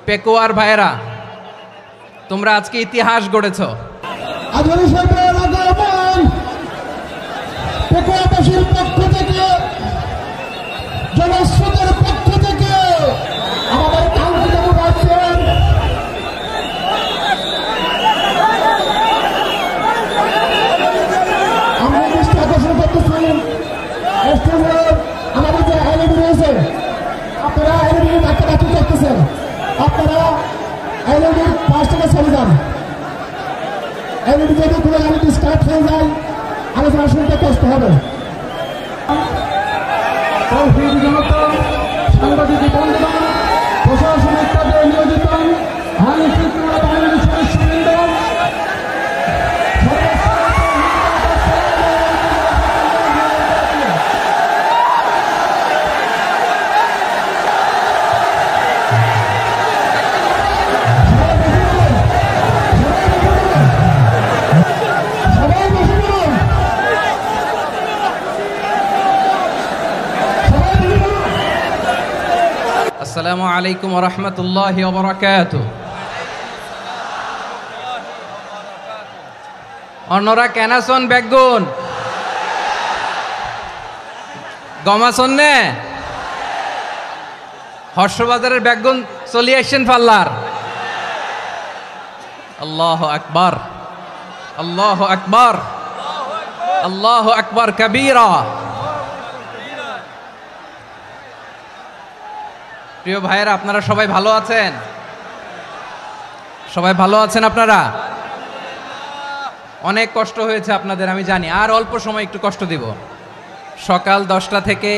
পেকুয়ার ভাইয়েরা, তোমরা আজকে ইতিহাস গড়েছ। পেকুয়াবাসীর পক্ষ থেকে, জনস্রোতের পক্ষ থেকে আমাদের কাঙ্ক্ষিত মুবাচ্চির আমরা দৃষ্টি আকর্ষণ করতেছি। আমাদের যে এলইডি রয়েছে, আপনারা এলইডি ডাক্তার করতেছেন, আপনারা এলইডির পাশ থেকে চলে যান। এলইডি যদি কোনো এলইডি স্টার্ট হয়ে যায়, আলোচনা শুনতে কষ্ট হবে। সাংবাদিক বন্ধুগণ, প্রশাসনিক কাজে নিয়োজিত আইন শৃঙ্খলা বাহিনীর সদস্যবৃন্দ, আসসালামু আলাইকুম ওয়া রাহমাতুল্লাহি ওয়া বারাকাতুহু। অন্যরা কেনাসন বেগুন গমাসন নে হর্ষবাজারের বেগুন চলি আসছেন পাল্লার। আল্লাহু আকবার, আল্লাহু আকবার, আল্লাহু আকবার কবীরা। প্রিয় ভাইয়েরা, আপনারা সবাই ভালো আছেন? সবাই ভালো আছেন? আপনারা অনেক কষ্ট হয়েছে আপনাদের, আমি জানি। আর অল্প সময় একটু কষ্ট দিব। সকাল 10টা থেকে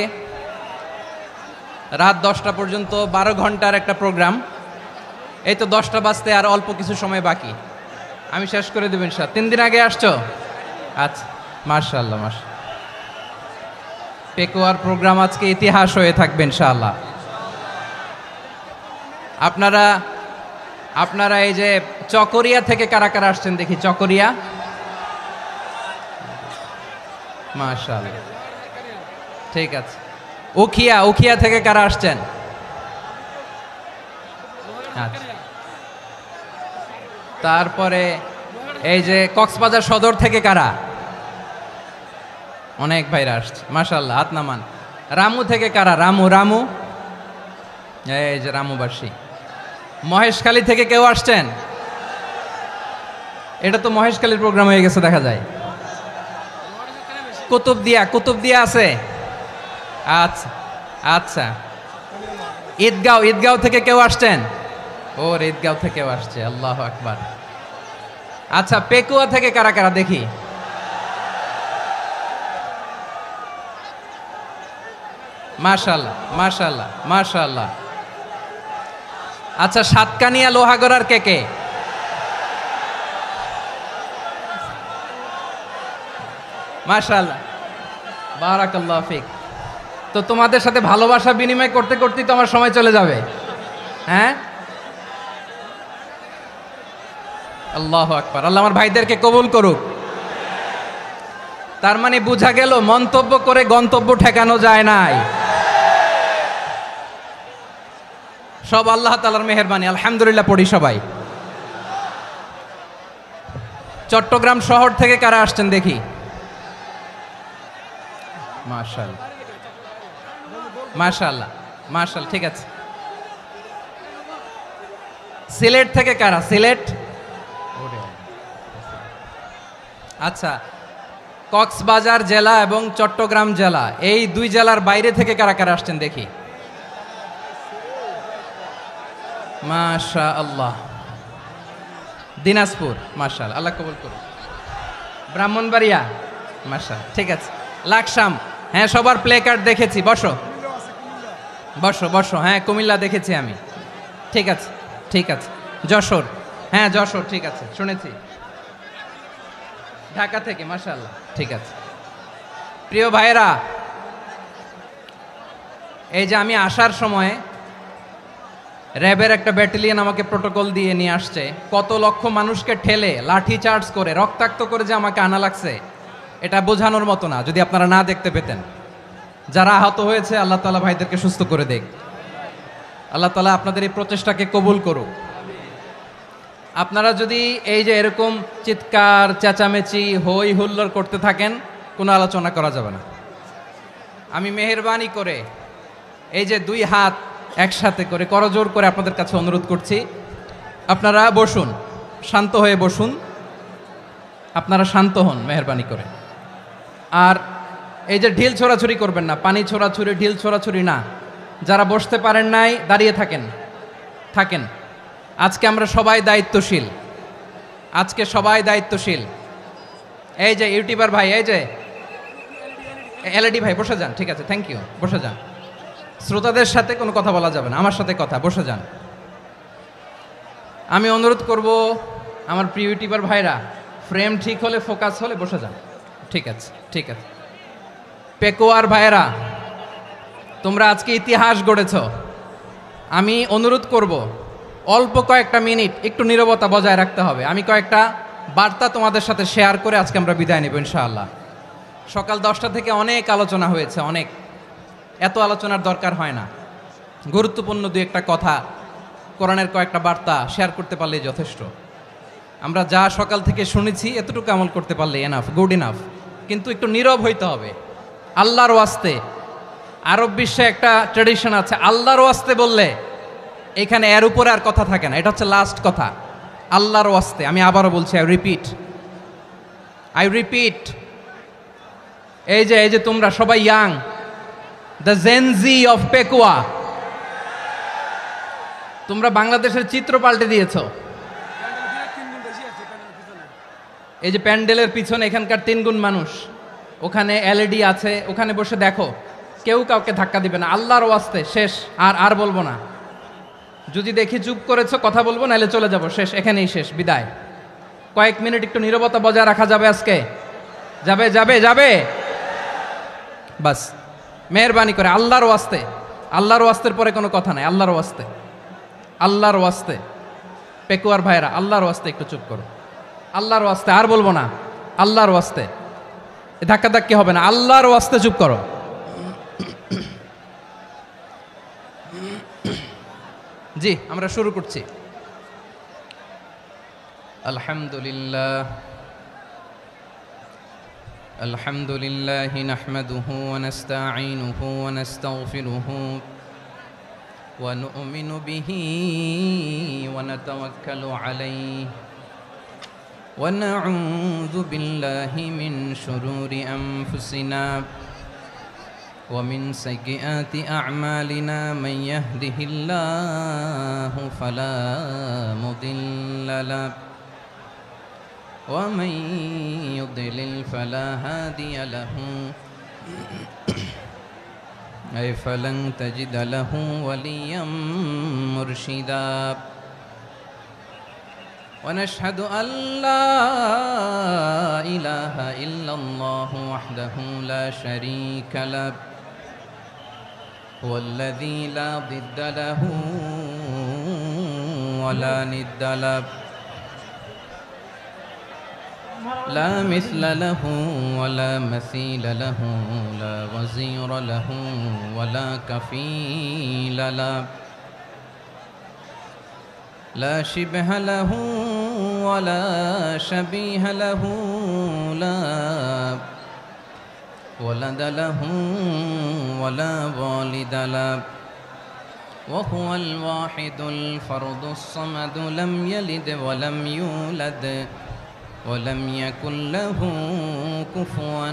রাত 10টা পর্যন্ত 12 ঘন্টার একটা প্রোগ্রাম। এই তো 10টা বাজতে আর অল্প কিছু সময় বাকি, আমি শেষ করে দেব ইনশাআল্লাহ। 3 দিন আগে আসছো? আচ্ছা, মাশাআল্লাহ মাশাআল্লাহ। পেকুয়ার প্রোগ্রাম আজকে ইতিহাস হয়ে থাকবে ইনশাআল্লাহ। আপনারা এই যে চকরিয়া থেকে কারা কারা আসছেন দেখি? চকরিয়া, মাশাআল্লাহ, ঠিক আছে। উখিয়া থেকে কারা আসছেন? আচ্ছা। তারপরে এই যে কক্সবাজার সদর থেকে কারা? অনেক ভাইরা আসছে, মাশাআল্লাহ, হাত নামান। রামু থেকে কারা? রামু, এই যে রামুবাসী। মহেশখালী থেকে কেউ আসছেন? এটা তো মহেশখালীর প্রোগ্রাম হয়ে গেছে দেখা যায়। কুতুবদিয়া আছে? আচ্ছা আচ্ছা। ঈদগাঁও থেকে কেউ আসছেন? ওর ঈদগাঁও থেকেও আসছে, আল্লাহু আকবার। আচ্ছা, পেকুয়া থেকে কারা কারা দেখি? মাশাআল্লাহ মাশাআল্লাহ মাশাআল্লাহ। আচ্ছা, সাতকানিয়া লোহাগড়ার কে? মাশাআল্লাহ, বারাকাল্লাহু ফিক। তো তোমাদের সাথে ভালোবাসা বিনিময় করতে করতেই তো আমার সময় চলে যাবে। হ্যাঁ, আল্লাহু আকবার। আল্লাহ আমার ভাইদেরকে কবুল করুক। তার মানে বোঝা গেল মন্তব্য করে গন্তব্য ঠেকানো যায় নাই। সব আল্লাহ তাআলার মেহেরবানি, আলহামদুলিল্লাহ পড়ি সবাই। চট্টগ্রাম শহর থেকে কারা আসছেন দেখি? মাশাআল্লাহ মাশাআল্লাহ মাশাআল্লাহ, ঠিক আছে। সিলেট থেকে কারা? সিলেট, আচ্ছা। কক্সবাজার জেলা এবং চট্টগ্রাম জেলা, এই দুই জেলার বাইরে থেকে কারা কারা আসছেন দেখি? মাশাআল্লাহ। দিনাজপুর, মাশাআল্লাহ, আল্লাহ কবুল করুন। ব্রাহ্মণবাড়িয়া, মাশাআল্লাহ, ঠিক আছে। লাকসাম, হ্যাঁ, সবার প্লে কার্ড দেখেছি। বসো বসো বসো। হ্যাঁ, কুমিল্লা দেখেছি আমি, ঠিক আছে ঠিক আছে। যশোর, হ্যাঁ যশোর, ঠিক আছে, শুনেছি। ঢাকা থেকে, মাশাআল্লাহ, ঠিক আছে। প্রিয় ভাইয়েরা, এই যে আমি আসার সময় র্যাবের একটা ব্যাটালিয়ন আমাকে প্রোটোকল দিয়ে নিয়ে আসছে। কত লক্ষ মানুষকে ঠেলে লাঠি চার্জ করে রক্তাক্ত করে যে আমাকে আনা লাগছে, এটা বোঝানোর মতো না। যদি আপনারা না দেখতে পেতেন। যারা আহত হয়েছে, আল্লাহ তাআলা ভাইদেরকে সুস্থ করে দেখ। আল্লাহ তাআলা আপনাদের এই প্রচেষ্টাকে কবুল করুক। আপনারা যদি এই যে এরকম চিৎকার চেঁচামেচি হই হুল্লোড় করতে থাকেন, কোনো আলোচনা করা যাবে না। আমি মেহেরবানি করে এই যে দুই হাত একসাথে করে করজোর করে আপনাদের কাছে অনুরোধ করছি, আপনারা বসুন, শান্ত হয়ে বসুন, আপনারা শান্ত হন মেহেরবানি করে। আর এই যে ঢিল ছোড়াছুরি করবেন না, পানি ছোড়াছুরি ঢিল ছোড়াছুরি না। যারা বসতে পারেন নাই দাঁড়িয়ে থাকেন। আজকে আমরা সবাই দায়িত্বশীল, আজকে সবাই দায়িত্বশীল। এই যে ইউটিউবার ভাই, এই যে এলইডি ভাই বসে যান, ঠিক আছে, থ্যাংক ইউ, বসে যান। শ্রোতাদের সাথে কোনো কথা বলা যাবে না, আমার সাথে কথা, বসে যান। আমি অনুরোধ করব আমার প্রিয় ইউটিউবার ভাইরা, ফ্রেম ঠিক হলে ফোকাস হলে বসে যান, ঠিক আছে, ঠিক আছে। পেকোয়ার ভাইরা, তোমরা আজকে ইতিহাস গড়েছ। আমি অনুরোধ করব অল্প কয়েকটা মিনিট একটু নীরবতা বজায় রাখতে হবে। আমি কয়েকটা বার্তা তোমাদের সাথে শেয়ার করে আজকে আমরা বিদায় নেব ইনশাআল্লাহ। সকাল 10টা থেকে অনেক আলোচনা হয়েছে, অনেক, এত আলোচনার দরকার হয় না। গুরুত্বপূর্ণ দুই একটা কথা, কোরআনের কয়েকটা বার্তা শেয়ার করতে পারলেই যথেষ্ট। আমরা যা সকাল থেকে শুনেছি এতটুকু আমল করতে পারলে এনাফ, গুড ইনাফ। কিন্তু একটু নীরব হইতে হবে আল্লাহর ওয়াস্তে। আরব বিশ্বে একটা ট্র্যাডিশন আছে, আল্লাহর ওয়াস্তে বললে এখানে এর উপরে আর কথা থাকে না, এটা হচ্ছে লাস্ট কথা। আল্লাহর ওয়াস্তে, আমি আবারও বলছি, আই রিপিট। এই যে তোমরা সবাই young, the Gen Z of Pekua, তোমরা বাংলাদেশের চিত্র পাল্টে দিয়েছো। এই যে প্যান্ডেলের পিছনে এখানকার 3 গুণ মানুষ, ওখানে এলইডি আছে, ওখানে বসে দেখো, কেউ কাউকে ধাক্কা দিবে না। আল্লাহর ওয়াস্তে, শেষ, আর বলবো না। যদি দেখি চুপ করেছো, কথা বলবো, নাহলে চলে যাব, শেষ, এখানেই শেষ, বিদায়। কয়েক মিনিট একটু নীরবতা বজায় রাখা যাবে আজকে? যাবে বাস, মেহেরবানি করে আল্লাহর ওয়াস্তে। আল্লাহর ওয়াস্তের পরে কোনো কথা নাই, আল্লাহর ওয়াস্তে। পেকুয়ার ভাইরা, আল্লাহর ওয়াস্তে একটু চুপ করো, আল্লাহর ওয়াস্তে, আর বলবো না, আল্লাহর ওয়াস্তে। ধাক্কাধাক্কি হবে না, আল্লাহর ওয়াস্তে চুপ করো। জি, আমরা শুরু করছি। আলহামদুলিল্লাহ নাহমাদুহু ওয়া নাস্তাঈনুহু ওয়া নাস্তাগফিরুহু ওয়া নু'মিনু বিহি ওয়া নাতাওয়াক্কালু আলাইহি ওয়া নাউযু বিল্লাহি মিন শুরুরি আনফুসিনা ومن سيئات أعمالنا من يهده الله فلا مضل له ومن يضلل فلا هادي له أي فلن تجد له وليا مرشدا ونشهد أن لا إله إلا الله وحده لا شريك له هو الذي لا ضد له ولا ند له لا مثل له ولا مثيل له لا وزير له ولا كفيل له لا شبه له ولا شبيه له لا ولد له ولا والد له وهو الواحد الفرد الصمد لم يلد ولم يولد ولم يكن له كفوا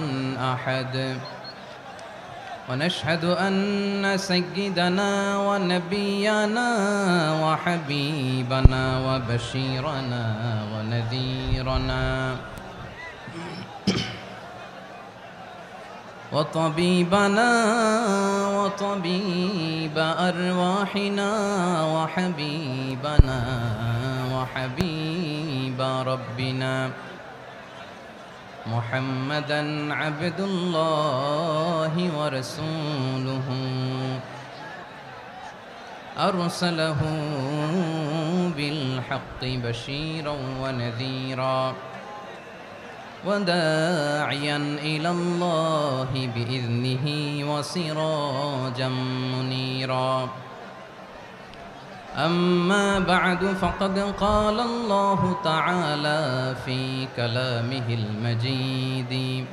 أحد ونشهد أن سيدنا ونبينا وحبيبنا وبشيرنا ونذيرنا وطبيبنا وطبيب أرواحنا وحبيبنا وحبيب ربنا محمدا عبد الله ورسوله أرسله بالحق بشيرا ونذيرا وداعيا إلى الله بإذنه وسراجا منيرا أما بعد فقد قال الله تعالى في كلامه المجيد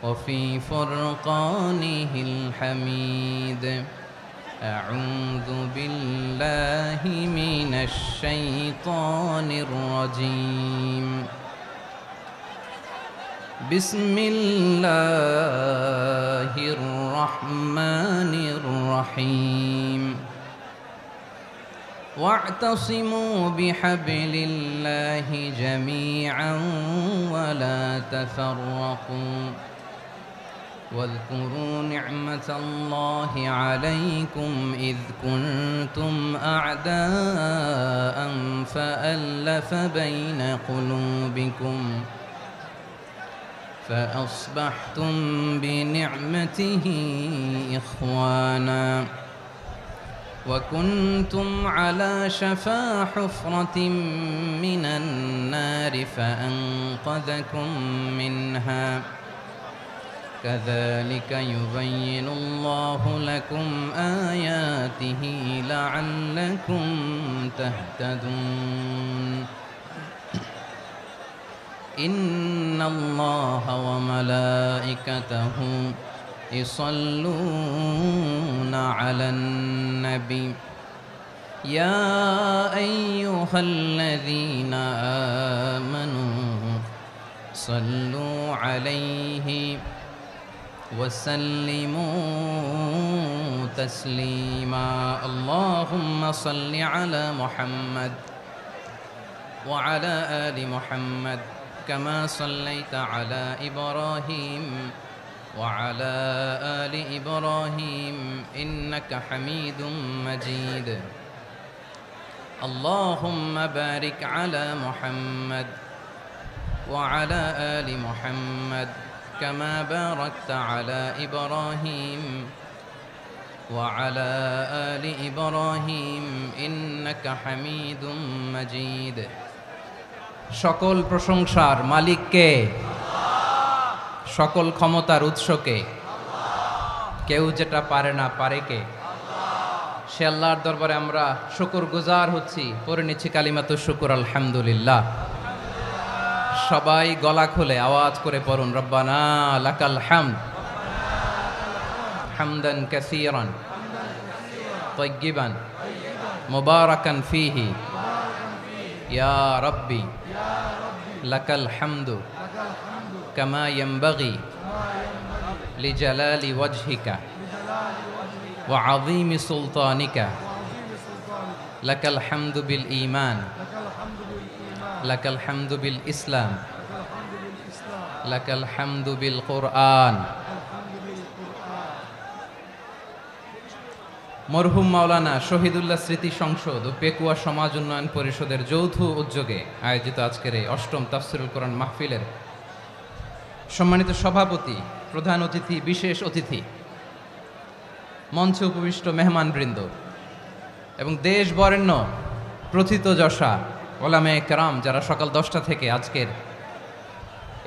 وفي فرقانه الحميد أعوذ بالله من الشيطان الرجيم بسم الله الرحمن الرحيم واعتصموا بحبل الله جميعا ولا تفرقوا واذكروا نعمة الله عليكم إذ كنتم أعداء فألف بين قلوبكم فأصبحتم بنعمته إخوانا وكنتم على شفا حفرة من النار فأنقذكم منها كذلك يبين الله لكم آياته لعلكم تهتدون إن الله وملائكته يصلون على النبي يا أيها الذين آمنوا صلوا عليه وسلموا تسليما اللهم صل على محمد وعلى آل محمد كما صليت على إبراهيم وعلى آل إبراهيم إنك حميد مجيد اللهم بارك على محمد وعلى آل محمد كما باركت على إبراهيم وعلى آل إبراهيم إنك حميد مجيد সকল প্রশংসার মালিক কে? সকল ক্ষমতার উৎস কে? কেউ যেটা পারে না পারে কে? সে আল্লাহর দরবারে আমরা শুকরগুজার হচ্ছি, পড়ে নিচ্ছি কালিমাতুশ শুকর আলহামদুলিল্লাহ। সবাই গলা খুলে আওয়াজ করে পড়ুন রব্বানা লাকাল হামদ হামদান কাসীরান তাইয়্যিবান মুবারাকান ফীহি ইয়া রাব্বি লাকাল হামদু কামা ইয়ানবাগি লিজালালি ওয়াজহিকা ওয়া আযীমি সুলতানিকা লাকাল হামদু বিল ঈমান লাকাল হামদু বিল ইসলাম লাকাল হামদু বিল কুরআন। মরহুম মাওলানা শহীদুল্লাহ স্মৃতি সংসদ ও পেকুয়া সমাজ উন্নয়ন পরিষদের যৌথ উদ্যোগে আয়োজিত আজকের এই অষ্টম তাফসিরুল কোরআন মাহফিলের সম্মানিত সভাপতি, প্রধান অতিথি, বিশেষ অতিথি, মঞ্চে উপবিষ্ট মেহমানবৃন্দ এবং দেশ বরেণ্য প্রথিতযশা ওলামায়ে কেরাম যারা সকাল 10টা থেকে আজকের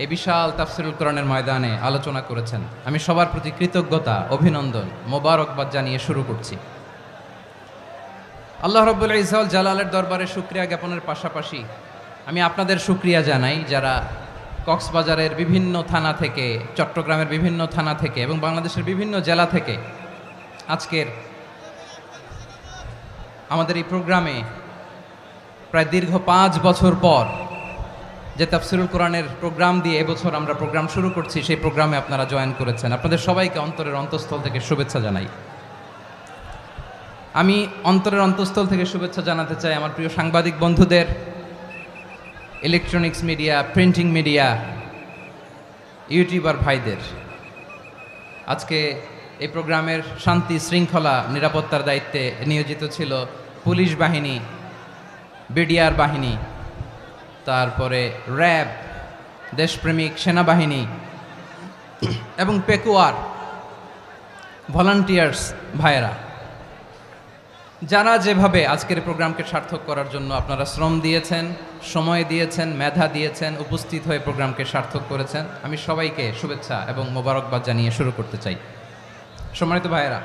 এই বিশাল তাফসিরুল কোরআনের ময়দানে আলোচনা করেছেন, আমি সবার প্রতি কৃতজ্ঞতা, অভিনন্দন, মোবারকবাদ জানিয়ে শুরু করছি। আল্লাহ রাব্বুল ইজ্জত জালালের দরবারে শুকরিয়া জ্ঞাপনের পাশাপাশি আমি আপনাদের শুকরিয়া জানাই যারা কক্সবাজারের বিভিন্ন থানা থেকে, চট্টগ্রামের বিভিন্ন থানা থেকে এবং বাংলাদেশের বিভিন্ন জেলা থেকে আজকের আমাদের এই প্রোগ্রামে প্রায় দীর্ঘ 5 বছর পর যে তাফসিরুল কোরআনের প্রোগ্রাম দিয়ে এবছর আমরা প্রোগ্রাম শুরু করছি, সেই প্রোগ্রামে আপনারা জয়েন করেছেন। আপনাদের সবাইকে অন্তরের অন্তঃস্থল থেকে শুভেচ্ছা জানাই। আমি অন্তরের অন্তঃস্থল থেকে শুভেচ্ছা জানাতে চাই আমার প্রিয় সাংবাদিক বন্ধুদের, electronics media, printing media, YouTuber ভাইদের। আজকে এই প্রোগ্রামের শান্তি শৃঙ্খলা নিরাপত্তার দায়িত্বে নিয়োজিত ছিল পুলিশ বাহিনী, বিডিআর বাহিনী, তারপরে র্যাব, দেশপ্রেমিক সেনাবাহিনী এবং পেকুয়ার ভলান্টিয়ার্স ভাইয়েরা, যারা যেভাবে আজকের প্রোগ্রামকে সার্থক করার জন্য আপনারা শ্রম দিয়েছেন, সময় দিয়েছেন, মেধা দিয়েছেন, উপস্থিত হয়ে প্রোগ্রামকে সার্থক করেছেন, আমি সবাইকে শুভেচ্ছা এবং মোবারকবাদ জানিয়ে শুরু করতে চাই। সম্মানিত ভাইয়েরা,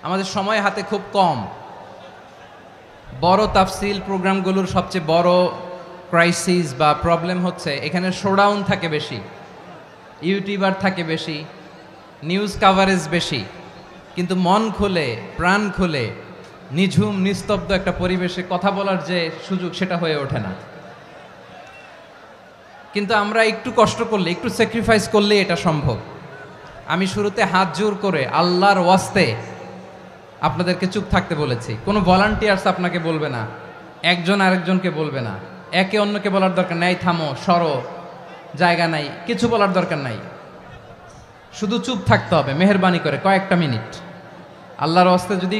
আমাদের সময় হাতে খুব কম। বড় তাফসিল প্রোগ্রামগুলোর সবচেয়ে বড় ক্রাইসিস বা প্রবলেম হচ্ছে এখানে শোডাউন থাকে বেশি, ইউটিউবার থাকে বেশি, নিউজ কাভারেজ বেশি, কিন্তু মন খুলে প্রাণ খুলে নিঝুম নিস্তব্ধ একটা পরিবেশে কথা বলার যে সুযোগ সেটা হয়ে ওঠে না। কিন্তু আমরা একটু কষ্ট করলে, একটু স্যাক্রিফাইস করলে এটা সম্ভব। আমি শুরুতে হাত জোর করে আল্লাহর ওয়াস্তে আপনাদেরকে চুপ থাকতে বলেছি। কোনো ভলান্টিয়ার্স আপনাকে বলবে না, একজন আরেকজনকে বলবে না, একে অন্যকে বলার দরকার নাই, থামো সরো জায়গা নাই, কিছু বলার দরকার নাই, শুধু চুপ থাকতে হবে মেহেরবানি করে কয়েকটা মিনিট। আল্লাহর ওয়াস্তে যদি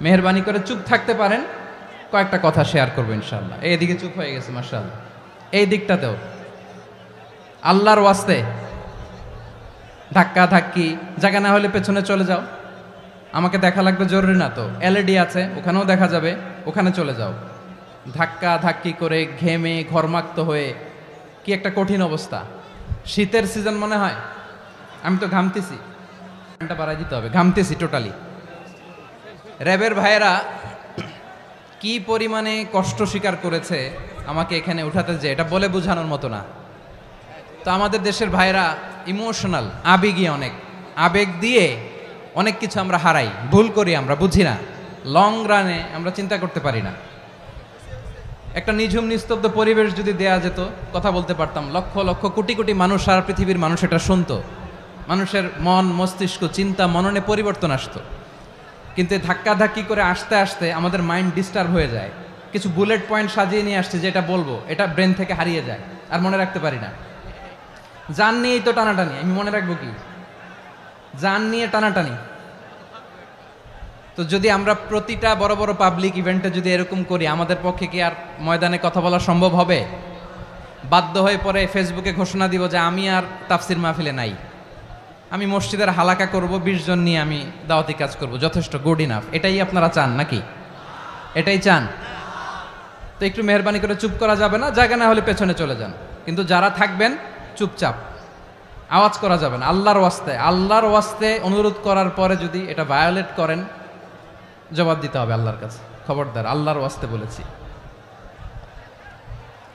মেহেরবানি করে চুপ থাকতে পারেন, কয়েকটা কথা শেয়ার করবো ইনশাআল্লাহ। এইদিকে চুপ হয়ে গেছে মাশাআল্লাহ, এই দিকটাতেও আল্লাহর ওয়াস্তে ধাক্কা ধাক্কি জায়গা না হলে পেছনে চলে যাও, আমাকে দেখা লাগবে জরুরি না তো, এলইডি আছে ওখানেও দেখা যাবে, ওখানে চলে যাও। ধাক্কা ধাক্কি করে ঘেমে ঘরমাক্ত হয়ে কি একটা কঠিন অবস্থা। শীতের সিজন মনে হয়, আমি তো ঘামতেছি, ঘন্টা বাড়াই দিতে হবে, ঘামতেছি টোটালি। র্যাবের ভাইয়েরা কি পরিমাণে কষ্ট স্বীকার করেছে আমাকে এখানে উঠাতে, যে এটা বলে বোঝানোর মতো না। তো আমাদের দেশের ভাইয়েরা ইমোশনাল, আবেগী, অনেক আবেগ দিয়ে অনেক কিছু আমরা হারাই, ভুল করি, আমরা বুঝি না, লং রানে আমরা চিন্তা করতে পারি না। একটা নিঝুম নিস্তব্ধ পরিবেশ যদি দেয়া যেত, কথা বলতে পারতাম, লক্ষ লক্ষ কোটি কোটি মানুষ, সারা পৃথিবীর মানুষ এটা শুনতো, মানুষের মন মস্তিষ্ক চিন্তা মননে পরিবর্তন আসতো। কিন্তু ধাক্কা ধাক্কি করে আসতে আসতে আমাদের মাইন্ড ডিস্টার্ব হয়ে যায়। কিছু বুলেট পয়েন্ট সাজিয়ে নিয়ে আসছে, যেটা বলবো এটা ব্রেন থেকে হারিয়ে যায়, আর মনে রাখতে পারি না। জান নিয়েই তো টানাটানি, আমি মনে রাখবো কি? জান নিয়ে টানাটানি। তো যদি আমরা প্রতিটা বড় বড় পাবলিক ইভেন্টে যদি এরকম করি, আমাদের পক্ষে কি আর ময়দানে কথা বলা সম্ভব হবে? বাধ্য হয়ে পরে ফেসবুকে ঘোষণা দিব যে আমি আর তাফসির মাহফিলে নাই, আমি মসজিদের হালাকা করব, 20 জন নিয়ে আমি দাওয়াতি কাজ করব, যথেষ্ট, গুড ইনাফ। এটাই আপনারা চান নাকি? এটাই চান? তো একটু মেহরবানি করে চুপ করা যাবে না, জায়গা না হলে পেছনে চলে যান। কিন্তু যারা থাকবেন চুপচাপ, আওয়াজ করা যাবে না। আল্লাহর ওয়াস্তে, আল্লাহর ওয়াস্তে অনুরোধ করার পরে যদি এটা ভায়োলেট করেন, জবাব দিতে হবে আল্লাহর কাছে। খবরদার, আল্লাহর ওয়াস্তে বলেছি,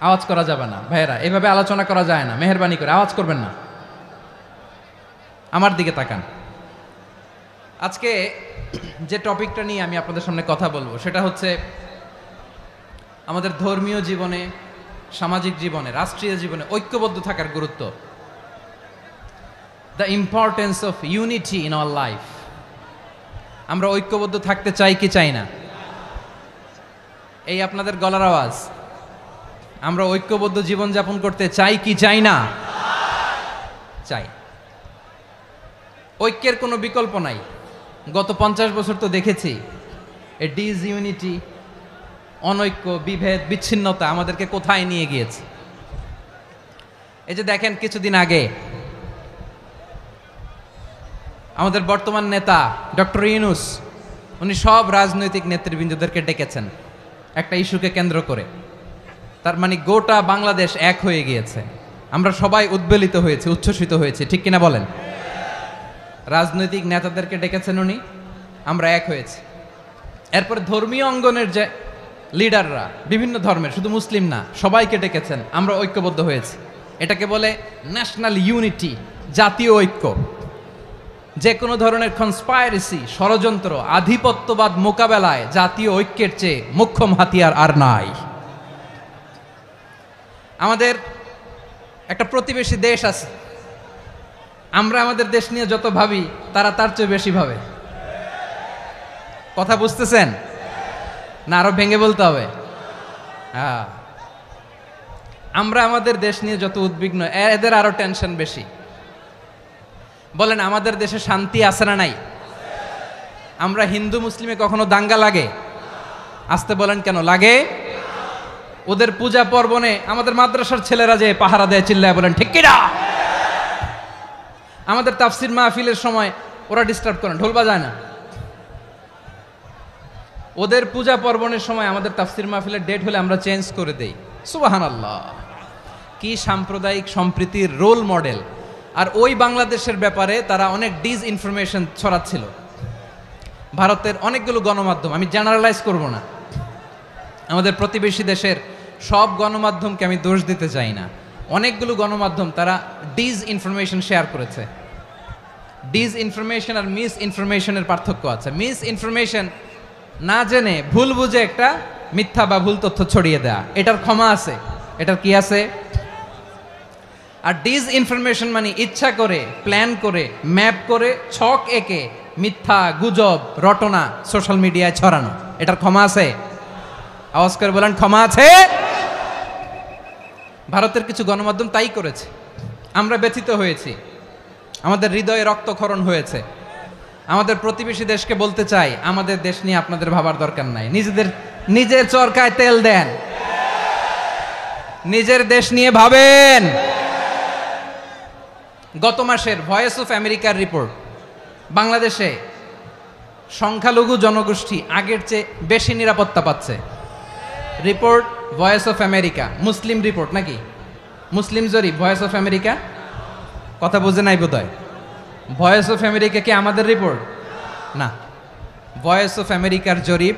আওয়াজ করা যাবে না। ভাইয়েরা, এভাবে আলোচনা করা যায় না, মেহরবানি করে আওয়াজ করবেন না। আমার দিকে তাকান। আজকে যে টপিকটা নিয়ে আমি আপনাদের সামনে কথা বলবো, সেটা হচ্ছে আমাদের ধর্মীয় জীবনে, সামাজিক জীবনে, রাষ্ট্রীয় জীবনে ঐক্যবদ্ধ থাকার গুরুত্ব। The importance of unity in our life. আমরা ঐক্যবদ্ধ থাকতে চাই কি চাই না? এই আপনাদের গলার আওয়াজ। আমরা ঐক্যবদ্ধ জীবনযাপন করতে চাই কি চাই না? চাই। ঐক্যের কোনো বিকল্প নাই। গত 50 বছর তো দেখেছি এ ডিসইউনিটি, অনৈক্য, বিভেদ, বিচ্ছিন্নতা আমাদেরকে কোথায় নিয়ে গিয়েছে। এই যে দেখেন, কিছুদিন আগে আমাদের বর্তমান নেতা ডক্টর ইউনূস, উনি সব রাজনৈতিক নেতৃবৃন্দদেরকে ডেকেছেন একটা ইস্যুকে কেন্দ্র করে। তার মানে গোটা বাংলাদেশ এক হয়ে গিয়েছে। আমরা সবাই উদ্বেলিত হয়েছে, উচ্ছ্বসিত হয়েছে, ঠিক কিনা বলেন? রাজনৈতিক নেতাদেরকে ডেকেছেন উনি, আমরা এক হয়েছি। এরপরে ধর্মীয় অঙ্গনের যে লিডাররা, বিভিন্ন ধর্মের, শুধু মুসলিম না, সবাইকে ডেকেছেন, আমরা ঐক্যবদ্ধ হয়েছি। এটাকে বলে ন্যাশনাল ইউনিটি, জাতীয় ঐক্য। যে কোনো ধরনের কনস্পাইরেসি, ষড়যন্ত্র, আধিপত্যবাদ মোকাবেলায় জাতীয় ঐক্যের চেয়ে মোক্ষম হাতিয়ার আর নাই। আমাদের একটা প্রতিবেশী দেশ আছে, আমরা আমাদের দেশ নিয়ে যত ভাবি, তারা তার চেয়ে বেশি ভাবে। কথা বুঝতেছেন না? আরো ভেঙে বলতে হবে। হ্যাঁ, আমরা আমাদের দেশ নিয়ে যত উদ্বিগ্ন, এদের আরো টেনশন বেশি। বলেন, আমাদের দেশে শান্তি আছে না নাই? আমরা হিন্দু মুসলিমে কখনো দাঙ্গা লাগে? আসতে বলেন, কেন লাগে? ওদের পূজা পার্বণে আমাদের মাদ্রাসার ছেলেরা যে পাহারা দেয়, চিল্লায় বলেন ঠিক কিনা? আমাদের তাফসির মাহফিলের সময় ওরা ডিস্টার্ব করেন, ঢোল বাজায় না। ওদের পূজা পার্বণের সময় আমাদের তাফসির মাহফিলের ডেট হলে আমরা চেঞ্জ করে দেই। সুবহানাল্লাহ, কি সাম্প্রদায়িক সম্প্রীতির রোল মডেল। আর ওই বাংলাদেশের ব্যাপারে তারা অনেক ডিসইনফরমেশন ছড়াচ্ছিল। ভারতের অনেকগুলো গণমাধ্যম, আমি জেনারেলাইজ করব না, আমাদের প্রতিবেশী দেশের সব গণমাধ্যমকে আমি দোষ দিতে চাই না, অনেকগুলো গণমাধ্যম তারা ডিস ইনফরমেশন শেয়ার করেছে। ডিস ইনফরমেশন আর মিস ইনফরমেশনের পার্থক্য আছে। মিস ইনফরমেশন না জেনে ভুল বুঝে একটা মিথ্যা বা ভুল তথ্য ছড়িয়ে দেয়া, এটার ক্ষমা আছে, এটার কি আছে। আর ডিস ইনফরমেশন মানে ইচ্ছা করে, প্ল্যান করে, ম্যাপ করে, ছক এঁকে মিথ্যা, গুজব, রটনা সোশ্যাল মিডিয়ায় ছড়ানো, এটার ক্ষমা আছে? আওয়াজ করে বলেন, ক্ষমা আছে? ভারতের কিছু গণমাধ্যম তাই করেছে, আমরা ব্যথিত হয়েছি, আমাদের হৃদয়ে রক্তক্ষরণ হয়েছে। আমাদের প্রতিবেশী দেশকে বলতে চাই, আমাদের দেশ নিয়ে আপনাদের ভাবার দরকার নাই, নিজের চরকায় তেল দেন, নিজের দেশ নিয়ে ভাবেন। গত মাসের ভয়েস অফ আমেরিকার রিপোর্ট, বাংলাদেশে সংখ্যালঘু জনগোষ্ঠী আগের চেয়ে বেশি নিরাপত্তা পাচ্ছে। Report voice of America, Muslim report নাকি? মুসলিম জরিপ, ভয়েস অফ আমেরিকা। কথা বুঝে নাই বোধহয়। ভয়েস অফ আমেরিকা কি আমাদের রিপোর্ট? না, ভয়েস অফ আমেরিকার জরিপ,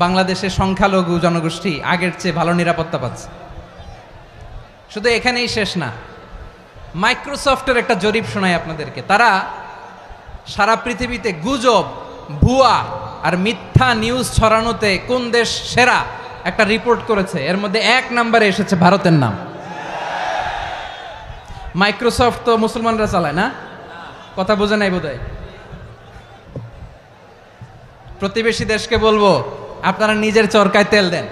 বাংলাদেশের সংখ্যালঘু জনগোষ্ঠী আগের চেয়ে ভালো নিরাপত্তা পাচ্ছে। শুধু এখানেই শেষ না, মাইক্রোসফটের একটা জরিপ শোনায় আপনাদেরকে। তারা সারা পৃথিবীতে গুজব, ভুয়া আর মিথ্যা নিউজ ছড়ানোতে কোন দেশ সেরা একটা রিপোর্ট করেছে, এর মধ্যে 1 নম্বরে এসেছে ভারতের নাম। মাইক্রোসফট তো মুসলমানরা চালায় না, কথা বোঝে নাই বোধহয়। প্রতিবেশী দেশকে বলবো, আপনারা নিজের চরকায় তেল দেন,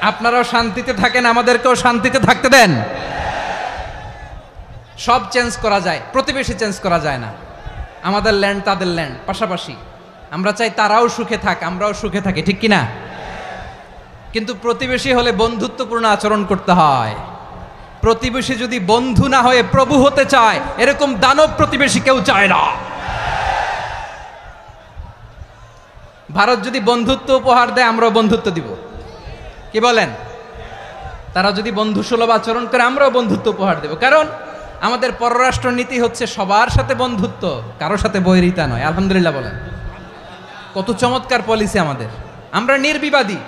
আপনারাও শান্তিতে থাকেন, আমাদেরকেও শান্তিতে থাকতে দেন। সব চেঞ্জ করা যায়, প্রতিবেশী চেঞ্জ করা যায় না। আমাদের ল্যান্ড তাদের ল্যান্ড, পাশাপাশি। আমরা চাই তারাও সুখে থাক, আমরাও সুখে থাকি, ঠিক কিনা? কিন্তু প্রতিবেশী হলে বন্ধুত্বপূর্ণ আচরণ করতে হয়। প্রতিবেশী যদি বন্ধু না হয়ে প্রভু হতে চায়, এরকম দানব প্রতিবেশী কেউ চায় না। ভারত যদি বন্ধুত্ব উপহার দেয়, আমরাও বন্ধুত্ব দিব, কি বলেন? তারা যদি বন্ধু সুলভ আচরণ করে, আমরাও বন্ধুত্ব উপহার দেব। কারণ আমাদের পররাষ্ট্র নীতি হচ্ছে সবার সাথে বন্ধুত্ব, কারোর সাথে বৈরিতা নয়। আলহামদুলিল্লাহ বলেন, কত চমৎকার পলিসি আমাদের। আমরা নির্বিবাদী,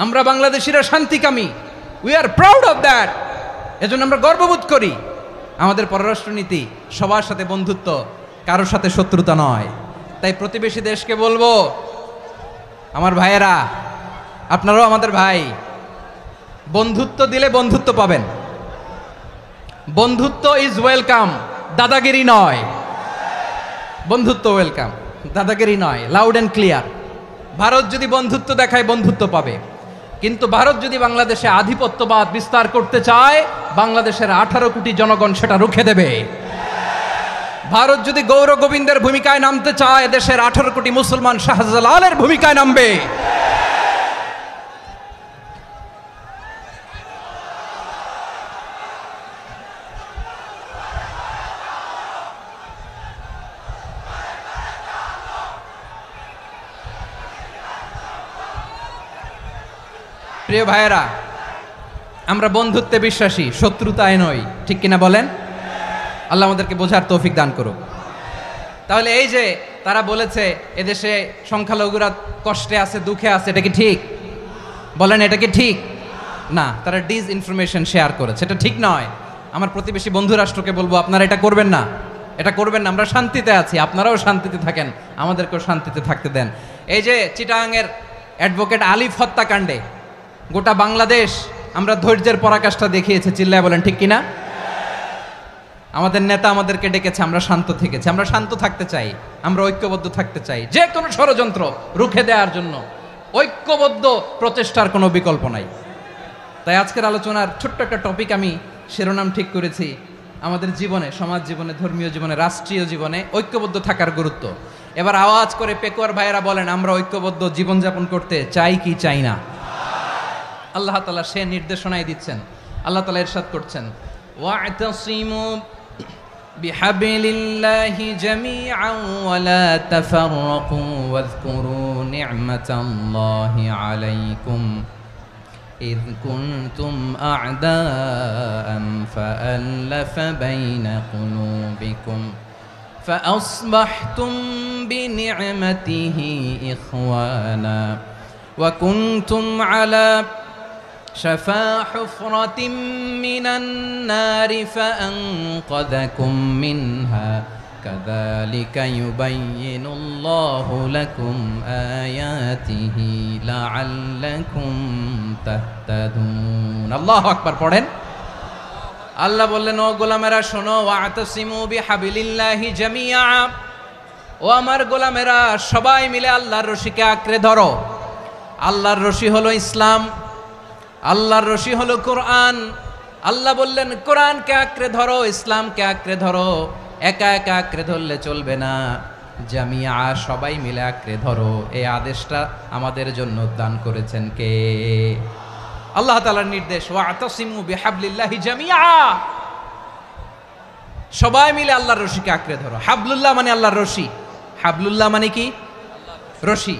আমরা বাংলাদেশিরা শান্তিকামী, we are proud of that. এজন্য আমরা গর্ববোধ করি। আমাদের পররাষ্ট্র নীতি সবার সাথে বন্ধুত্ব, কারোর সাথে শত্রুতা নয়। তাই প্রতিবেশী দেশকে বলবো, আমার ভাইয়েরা, আপনারাও আমাদের ভাই, বন্ধুত্ব দিলে বন্ধুত্ব পাবেন। বন্ধুত্ব ইজ ওয়েলকাম, দাদাগিরি নয়। বন্ধুত্ব ওয়েলকাম, দাদাগিরি নয়, লাউড অ্যান্ড ক্লিয়ার। ভারত যদি বন্ধুত্ব দেখায়, বন্ধুত্ব পাবে। কিন্তু ভারত যদি বাংলাদেশে আধিপত্যবাদ বিস্তার করতে চায়, বাংলাদেশের 18 কোটি জনগণ সেটা রুখে দেবে। ভারত যদি গৌর গোবিন্দের ভূমিকায় নামতে চায়, দেশের 18 কোটি মুসলমান শাহজালালের ভূমিকায় নামবে। প্রিয় ভাইয়েরা, আমরা বন্ধুত্বে বিশ্বাসী, শত্রুতায় নই, ঠিক কিনা বলেন? আল্লাহ আমাদেরকে বোঝার তৌফিক দান করুক। তাহলে এই যে তারা বলেছে এদেশে সংখ্যালঘুরা কষ্টে আছে, দুঃখে আছে, এটা কি ঠিক? বলেন, এটা কি ঠিক? না, তারা ডিস ইনফরমেশন শেয়ার করেছে, এটা ঠিক নয়। আমার প্রতিবেশী বন্ধু রাষ্ট্রকে বলবো, আপনারা এটা করবেন না, এটা করবেন না। আমরা শান্তিতে আছি, আপনারাও শান্তিতে থাকেন, আমাদেরকেও শান্তিতে থাকতে দেন। এই যে চিটাগাংয়ের অ্যাডভোকেট আলিফ হত্যাকাণ্ডে গোটা বাংলাদেশ আমরা ধৈর্যের পরাকাষ্ঠা দেখিয়েছে, চিল্লায় বলেন ঠিক কিনা? আমাদের নেতা আমাদেরকে ডেকেছে, আমরা শান্ত থেকেছি। আমরা শান্ত থাকতে চাই, আমরা ঐক্যবদ্ধ থাকতে চাই। যে কোনো ষড়যন্ত্র রুখে দেওয়ার জন্য ঐক্যবদ্ধ প্রচেষ্টার কোনো বিকল্প নাই। তাই আজকের আলোচনার ছোট্ট একটা টপিক আমি শিরোনাম ঠিক করেছি, আমাদের জীবনে, সমাজ জীবনে, ধর্মীয় জীবনে, রাষ্ট্রীয় জীবনে ঐক্যবদ্ধ থাকার গুরুত্ব। এবার আওয়াজ করে পেকুয়ার ভাইয়েরা বলেন, আমরা ঐক্যবদ্ধ জীবনযাপন করতে চাই কি চাই না? আল্লাহ তাআলা সে নির্দেশনাই দিচ্ছেন। আল্লাহ তাআলা ইরশাদ করছেন, ওয়া'তাসিমু বিহাবলিল্লাহি জামিআন ওয়া লা তাফাররাকু ওয়াযকুরু নি'মাতাল্লাহি আলাইকুম ইয কুনতুম আ'দাআন ফাআল্লাফা বাইনা কুলুবিকুম فأصبحتم بنعمته إخوانا وكنتم على شفا حفرة من النار فأنقذكم منها كذلك يبين الله لكم آياته لعلكم تهتدون الله أكبر পড়েন আল্লাহ বললেন ও গোলামেরা শোনো ওয়াতাসিমু বিহাবিলিল্লাহি জামিআ ও আমার গোলামেরা সবাই মিলে আল্লাহর রশিকে আঁকড়ে ধরো আল্লাহর রশি হলো ইসলাম আল্লাহর রশি হলো কোরআন আল্লাহ বললেন কোরআনকে আঁকড়ে ধরো ইসলামকে আঁকড়ে ধরো একা একা আঁকড়ে ধরলে চলবে না জামিয়া সবাই মিলে আঁকড়ে ধরো এই আদেশটা আমাদের জন্য দান করেছেন কে আল্লাহ তাআলার নির্দেশ ওয়াতাসিমু বিহাবলিল্লাহি জামিআ সবাই মিলে আল্লাহর রশিকে আঁকড়ে ধরো হাবলুল্লাহ মানে আল্লাহর রশি হাবলুল্লাহ মানে কি রশি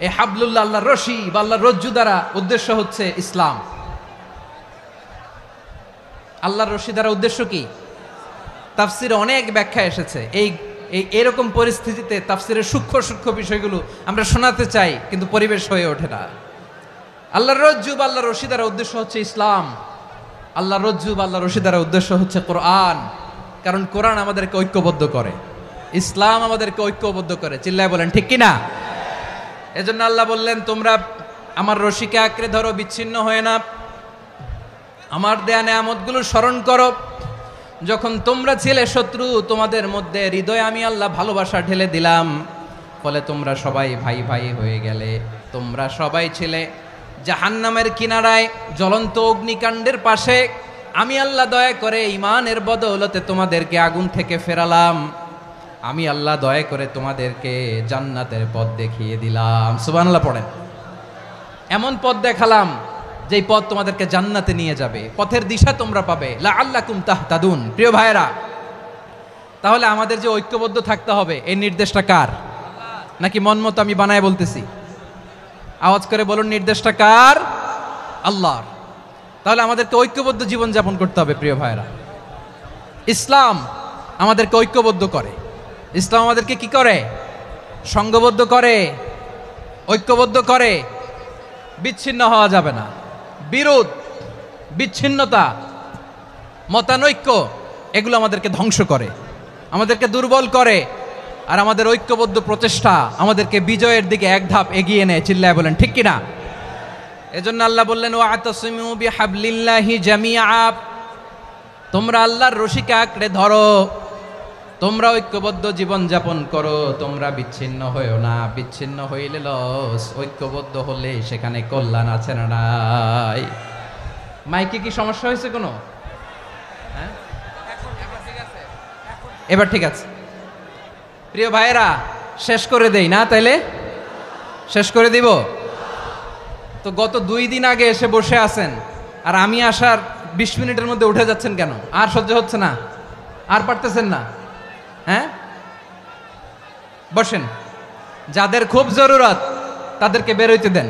এই হাবলুল্লাহ আল্লাহর রশি বা আল্লাহর রজ্জু দ্বারা উদ্দেশ্য হচ্ছে ইসলাম আল্লাহর রশি দ্বারা উদ্দেশ্য কি তাফসিরে অনেক ব্যাখ্যা এসেছে এই এরকম পরিস্থিতিতে তাফসিরের সূক্ষ্ম সূক্ষ্ম বিষয়গুলো আমরা শোনাতে চাই কিন্তু পরিবেশ হয়ে ওঠে না আল্লাহর রজ্জু বা আল্লাহর রশি দ্বারা উদ্দেশ্য হচ্ছে ইসলাম আল্লাহর রজ্জু বা আল্লাহর রশি দ্বারা উদ্দেশ্য হচ্ছে কোরআন কারণ কোরআন আমাদেরকে ঐক্যবদ্ধ করে ইসলাম আমাদেরকে ঐক্যবদ্ধ করে চিল্লায় বলেন ঠিক কিনা এজন্য আল্লাহ বললেন তোমরা আমার রশিকে আঁকড়ে ধরো বিচ্ছিন্ন হয়ে না আমার দেয়া নেয়ামতগুলো স্মরণ করো যখন তোমরা ছিলে শত্রু তোমাদের মধ্যে হৃদয়ে আমি আল্লাহ ভালোবাসা ঢেলে দিলাম ফলে তোমরা সবাই ভাই ভাই হয়ে গেলে তোমরা সবাই ছিলে জাহান্নামের কিনারায় জ্বলন্ত অগ্নিকাণ্ডের পাশে আমি আল্লাহ দয়া করে ঈমানের বদৌলতে তোমাদেরকে আগুন থেকে ফেরালাম আমি আল্লাহ দয়া করে তোমাদেরকে জান্নাতের পথ দেখিয়ে দিলাম সুবহানাল্লাহ পড়েন এমন পথ দেখালাম যেই পথ তোমাদেরকে জান্নাতে নিয়ে যাবে পথের দিশা তোমরা পাবে লাআল্লাকুম তাহতাদুন প্রিয় ভাইরা তাহলে আমাদের যে ঐক্যবদ্ধ থাকতে হবে এই নির্দেশটা কার নাকি মন মতো আমি বানায় বলতেছি আওয়াজ করে বলুন নির্দেশটা কার আল্লাহর তাহলে আমাদেরকে ঐক্যবদ্ধ জীবন যাপন করতে হবে প্রিয় ভাইরা ইসলাম আমাদেরকে ঐক্যবদ্ধ করে ইসলাম আমাদেরকে কি করে সংঘবদ্ধ করে ঐক্যবদ্ধ করে বিচ্ছিন্ন হওয়া যাবে না বিরোধ বিচ্ছিন্নতা মতানৈক্য এগুলো আমাদেরকে ধ্বংস করে আমাদেরকে দুর্বল করে আর আমাদের ঐক্যবদ্ধ প্রচেষ্টা আমাদেরকে বিজয়ের দিকে এক ধাপ এগিয়ে নেয় চিল্লায় বলেন ঠিক কিনা এজন্য আল্লাহ বললেন ওয়াতাসিমু বিহাবলিল্লাহি জামিআ তোমরা আল্লাহর রশিকে আঁকড়ে ধরো তোমরা ঐক্যবদ্ধ জীবন যাপন করো তোমরা বিচ্ছিন্ন হইও না বিচ্ছিন্ন হইলে লস ঐক্যবদ্ধ হলে সেখানে কল্যাণ আছে না নাই মাইকে কি সমস্যা হয়েছে কোনো হ্যাঁ এবার ঠিক আছে প্রিয় ভাইয়েরা শেষ করে দেই না তাইলে শেষ করে দিব তো গত 2 দিন আগে এসে বসে আছেন আর আমি আসার 20 মিনিটের মধ্যে উঠে যাচ্ছেন কেন আর সহ্য হচ্ছে না আর পারতেছেন না হ্যাঁ বসেন যাদের খুব জরুরত তাদেরকে বের হইতে দেন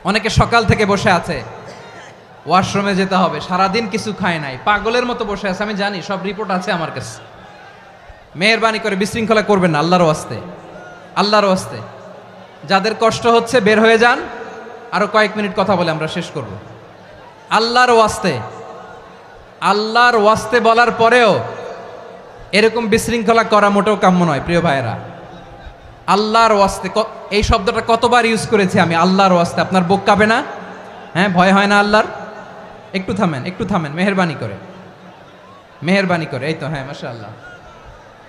অনেকে সকাল থেকে বসে আছে ওয়াশরুমে যেতে হবে সারাদিন কিছু খায় নাই পাগলের মতো বসে আছে আমি জানি সব রিপোর্ট আছে আমার কাছে মেহেরবানি করে বিশৃঙ্খলা করবেন না আল্লাহর ওয়াস্তে যাদের কষ্ট হচ্ছে বের হয়ে যান আরো কয়েক মিনিট কথা বলে আমরা শেষ করব আল্লাহর ওয়াস্তে বলার পরেও এরকম বিশৃঙ্খলা করা মোটেও কাম্য নয় প্রিয় ভাইয়েরা আল্লাহর ওয়াস্তে এই শব্দটা কতবার ইউজ করেছি আমি আল্লাহর ওয়াস্তে আপনার বুক কাঁপে না হ্যাঁ ভয় হয় না আল্লাহর একটু থামেন মেহেরবানি করে এই তো হ্যাঁ মাশাআল্লাহ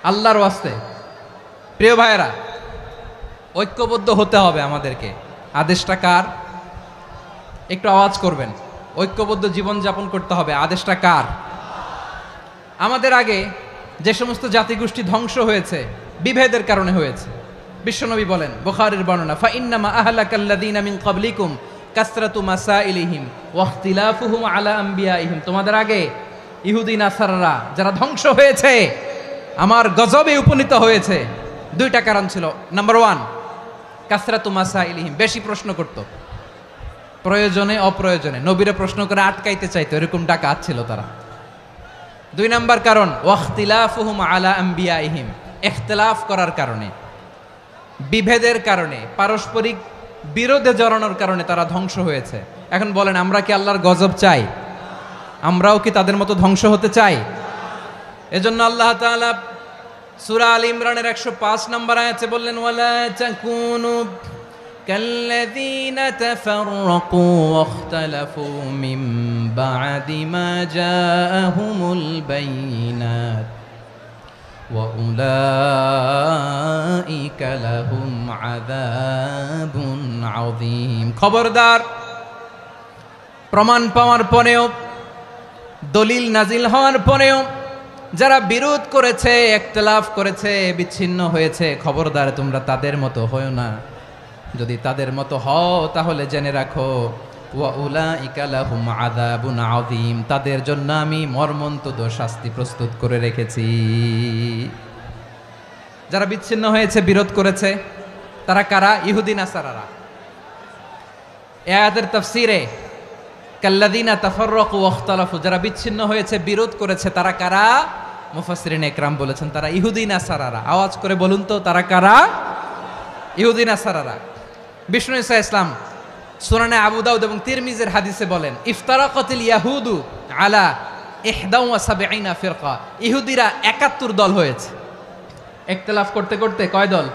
আল্লাহর ওয়াস্তে প্রিয় ভাইয়েরা ঐক্যবদ্ধ হতে হবে আমাদেরকে আদেশটা কার একটু আওয়াজ করবেন ঐক্যবদ্ধ জীবন যাপন করতে হবে আদেশটা কার আমাদের আগে যে সমস্ত জাতিগোষ্ঠী ধ্বংস হয়েছে বিভেদের কারণে হয়েছে বিশ্বনবী বলেন বুখারীর বর্ণনা ফা ইন্নামা আহলাকাল্লাযীনা মিন ক্বাবলিকুম কাসরাতু মাসাইলিহিম ওয়া ইখতিলাফুহুম আলা আমবিয়াইহিম তোমাদের আগে ইহুদি নাসারারা যারা ধ্বংস হয়েছে আমার গজবে উপনীত হয়েছে 2টা কারণ ছিল নাম্বার 1 কাসরাতু মাসাইলিহিম বেশি প্রশ্ন করত প্রয়োজনে অপ্রয়োজনে নবীরে প্রশ্ন করে আটকাইতে চাইতো এরকম ডাকাত ছিল তারা 2 নাম্বার কারণ ওয়াখতিলাফুহুম আলা আমবিয়াইহিম ইখতিলাফ করার কারণে বিভেদের কারণে পারস্পরিক বিরোধে জড়ানোর কারণে তারা ধ্বংস হয়েছে। এখন বলেন, আমরা কি আল্লাহর গজব চাই? আমরাও কি তাদের মতো ধ্বংস হতে চাই? এজন্য আল্লাহ তাআলা সূরা আল ইমরানের 105 নম্বর আয়াতে বললেন, ওয়ালা তাকুনু কাল্লাযীনা তাফাররাকু ওয়াখতালাফু মিন বা'দি মা জাআহুমুল বাইয়িনাত ওয়া উলাইকা লাহুম আযাবুন আযীম। খবরদার, প্রমাণ পাওয়ার পরেও, দলিল নাজিল হওয়ার পরেও যারা বিরোধ করেছে, ইখতিলাফ করেছে, বিচ্ছিন্ন হয়েছে, খবরদার তোমরা তাদের মতো হয়ো না। যদি তাদের মতো হও তাহলে জেনে রাখো, ওয়া উলাইকা লাহুম আযাবুন আযীম, তাদের জন্য আমি মর্মন্তুদ শাস্তি প্রস্তুত করে রেখেছি। যারা বিচ্ছিন্ন হয়েছে, বিরোধ করেছে, তারা কারা? ইহুদি নাসারারা। এই আয়াতের তাফসীরে কাল্লাযীনা তাফাররাকু ওয়াখতালাফু, যারা বিচ্ছিন্ন হয়েছে, বিরোধ করেছে, তারা কারা? মুফাসসিরিন ইকরাম বলেছেন তারা ইহুদি নাসারারা। আওয়াজ করে বলুন তো, তারা কারা? ইহুদি নাসারারা। বিষ্ণু ঈসা ইসলাম সুনানে আবু দাউদ এবং তিরমিজির হাদিসে বলেন, ইফতারাকাতিল ইয়াহুদু আলা 71 ফিরকা, ইহুদিরা 71 দল হয়েছে। ইখতিলাফ করতে করতে কয় দল?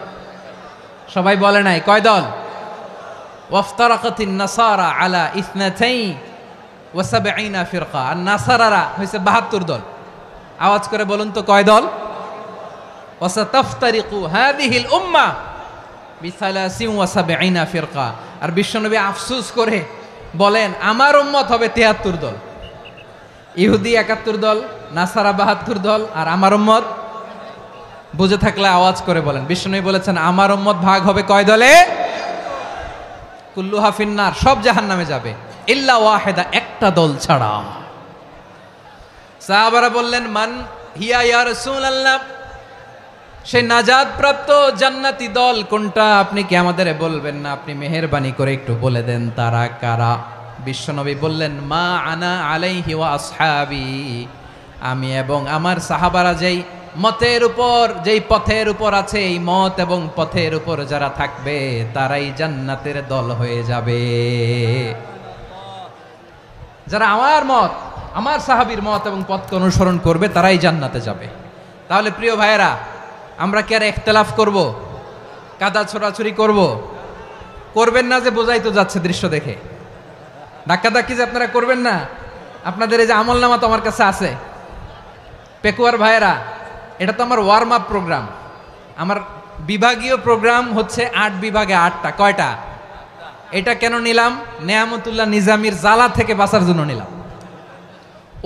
সবাই বলে নাই, কয় দল? ওয়াফতারাকাতিন নাসারা আলা 72 ফিরকা, আর নাসারারা হয়েছে 72 দল। আওয়াজ করে বলুন তো, কয় দল? ওয়াসাতাফতারিকু হাযিহিল উম্মাহ বি73 ফিরকা। আর বিশ্বনবী আফসোস করে বলেন, আমার উম্মত হবে 73 দল। ইহুদি 71 দল, নাসারা 72 দল, আর আমার উম্মত, বুঝে থাকলে আওয়াজ করে বলেন। বিশ্বনবী বলেছেন, আমার উম্মত ভাগ হবে কয় দলে? কুল্লুহা ফিন্নার, সব জাহান্নামে যাবে, ইল্লা ওয়াহিদা, একটা দল ছাড়া। সাহাবারা বললেন, মান হিয়া ইয়া রাসূলুল্লাহ, সেই নাজাত প্রাপ্ত জান্নাতি দল কোনটা? আপনি কি আমাদের বলবেন না? আপনি মেহেরবানি করে একটু বলে দেন তারা কারা। বিশ্বনবী বললেন, মা আনা আলাইহি ওয়া আসহাবি, আমি এবং আমার সাহাবারা যেই মতের উপর, যেই পথের উপর আছে, এই মত এবং পথের উপর যারা থাকবে তারাই জান্নাতের দল হয়ে যাবে। যারা আমার মত, আমার সাহাবীর মত এবং পথকে অনুসরণ করবে তারাই জান্নাতে যাবে। তাহলে প্রিয় ভাইয়েরা, আমরা কি আর ইখতিলাফ করব? কাদা ছোড়াছুরি করব? করবেন না যে বোঝাই তো যাচ্ছে দৃশ্য দেখে। ধাক্কাধাক্কি যে আপনারা করবেন না। আপনাদের এই যে আমলনামা তো আমার কাছে আছে। পেকুয়ার ভাইয়েরা, এটা তো আমার ওয়ার্ম আপ প্রোগ্রাম। আমার বিভাগীয় প্রোগ্রাম হচ্ছে 8 বিভাগে 8টা। কয়টা? এটা কেন নিলাম? নেয়ামতুল্লাহ নিজামীর জ্বালা থেকে বাঁচার জন্য নিলাম।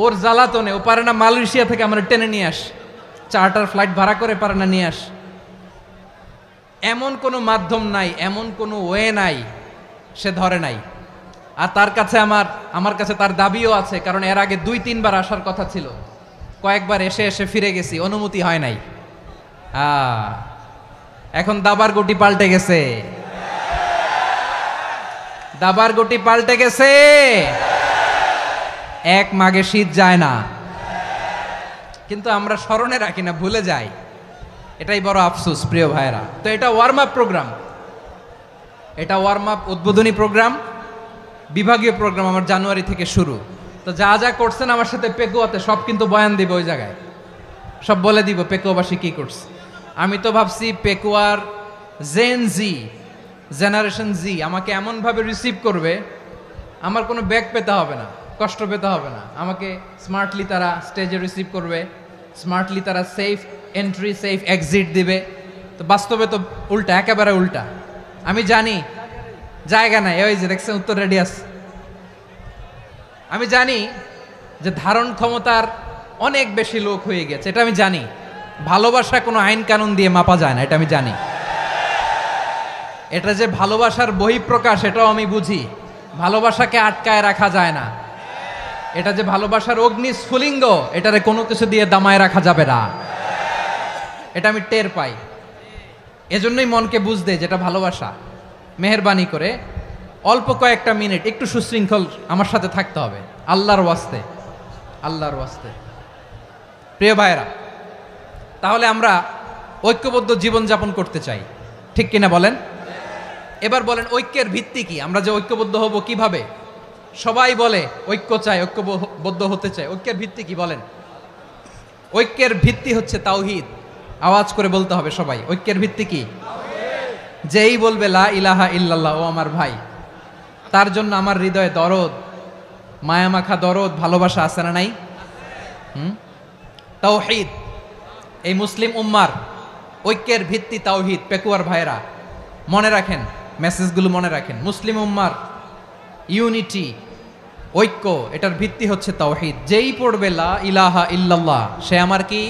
ওর জ্বালাতনে ও পারে না মালয়েশিয়া থেকে আমরা টেনে নিয়ে আস, চার্টার ফ্লাইট ভাড়া করে পারে না নিয়ে আস। এমন কোনো মাধ্যম নাই, এমন কোনো ওয়ে নাই সে ধরে নাই। আর তার কাছে আমার কাছে তার দাবিও আছে, কারণ এর আগে 2-3 বার আসার কথা ছিল। কয়েকবার এসে এসে ফিরে গেছি, অনুমতি হয় নাই। এখন দাবার গুটি পাল্টে গেছে, দাবার গুটি পাল্টে গেছে। এক মাঘে শীত যায় না, কিন্তু আমরা স্মরণে রাখি না, ভুলে যাই। এটাই বড় আফসোস প্রিয় ভাইরা। তো এটা ওয়ার্ম আপ প্রোগ্রাম, এটা ওয়ার্ম আপ উদ্বোধনী প্রোগ্রাম, বিভাগীয় প্রোগ্রাম আমার জানুয়ারি থেকে শুরু। তো যা যা করছেন আমার সাথে পেকুয়াতে সব কিন্তু বয়ান দিব, ওই জায়গায় সব বলে দিব পেকুয়াবাসী কি করছে। আমি তো ভাবছি পেকুয়ার জেনারেশন জি আমাকে এমনভাবে রিসিভ করবে, আমার কোনো ব্যাক পেতে হবে না, কষ্ট পেতে হবে না। আমাকে স্মার্টলি তারা স্টেজে রিসিভ করবে, স্মার্টলি তারা সেফ এন্ট্রি সেফ এক্সিট দিবে। তো বাস্তবে তো উল্টা, একেবারে উল্টা। আমি জানি জায়গা নাই, ওই যে দেখছেন উত্তর রেডি আছে। আমি জানি যে ধারণ ক্ষমতার অনেক বেশি লোক হয়ে গেছে, এটা আমি জানি। ভালোবাসা কোনো আইন কানুন দিয়ে মাপা যায় না, এটা আমি জানি। এটা যে ভালোবাসার বহিঃপ্রকাশ, এটাও আমি বুঝি। ভালোবাসাকে আটকায় রাখা যায় না। এটা যে ভালোবাসার অগ্নিস্ফুলিঙ্গ, এটারে কোনো কিছু দিয়ে দামায় রাখা যাবে না, এটা আমি টের পাই। এজন্যই মনকে বুঝতে যেটা ভালোবাসা। মেহেরবানি করে অল্প কয়েকটা মিনিট একটু সুশৃঙ্খল আমার সাথে থাকতে হবে, আল্লাহর ওয়াস্তে, আল্লাহর ওয়াস্তে। প্রিয় ভাইরা, তাহলে আমরা ঐক্যবদ্ধ জীবনযাপন করতে চাই, ঠিক কিনা বলেন? এবার বলেন ঐক্যের ভিত্তি কি? আমরা যে ঐক্যবদ্ধ হব কিভাবে? সবাই বলে ঐক্য চাই, ঐক্যবদ্ধ হতে চাই। ঐক্যের ভিত্তি কি বলেন? ঐক্যের ভিত্তি হচ্ছে তাওহীদ। আওয়াজ করে বলতে হবে সবাই, ঐক্যের ভিত্তি কি? যেই বলবে লা ইলাহা ইল্লাল্লাহ, ও আমার ভাই, তার জন্য আমার হৃদয়ে দরদ, মায়ামাখা দরদ, ভালোবাসা আছে না নাই? তাওহীদ। এই মুসলিম উম্মার ঐক্যের ভিত্তি তাওহীদ। পেকুয়ার ভাইরা মনে রাখেন, মেসেজগুলো মনে রাখেন। মুসলিম উম্মার ইউনিটি, ঐক্য, এটার ভিত্তি হচ্ছে তাওহীদ। যেই পড়বে লা ইলাহা ইল্লাল্লাহ, সে আমার কি?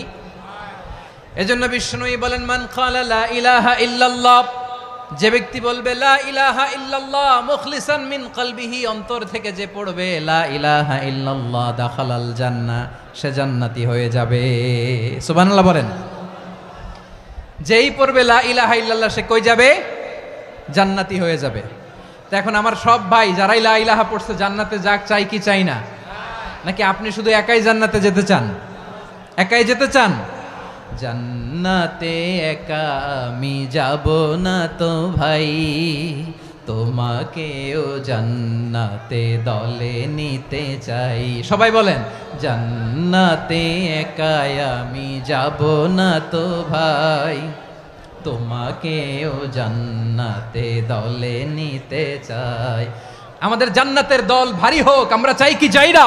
এজন্য বিষ্ণুই বলেন, মান ক্বালা লা ইলাহা ইল্লাল্লাহ, যে ব্যক্তি বলবে লা ইলাহা ইল্লাল্লাহ মুখলিসান মিন কলবিহি, অন্তর থেকে যে পড়বে লা ইলাহা ইল্লাল্লাহ, দাখালাল জান্নাহ, সে জান্নাতি হয়ে যাবে। সুবহানাল্লাহ বলেন। যেই পড়বে লা ইলাহা ইল্লাল্লাহ, সে কই যাবে? জান্নাতি হয়ে যাবে। তো এখন আমার সব ভাই যারাই লা ইলাহা পড়ছে জান্নাতে যাক, চাই কি চাই না? নাকি আপনি শুধু একাই জান্নাতে যেতে চান? একাই যেতে চান? জান্নাতে একা আমি যাব না তো ভাই, তোমাকেও জান্নাতে দলে নিতে চাই। সবাই বলেন, জান্নাতে একা আমি যাব না তো ভাই, তোমাকেও জান্নাতে দলে নিতে চাই। আমাদের জান্নাতের দল ভারী হোক, আমরা চাই কি চাই না?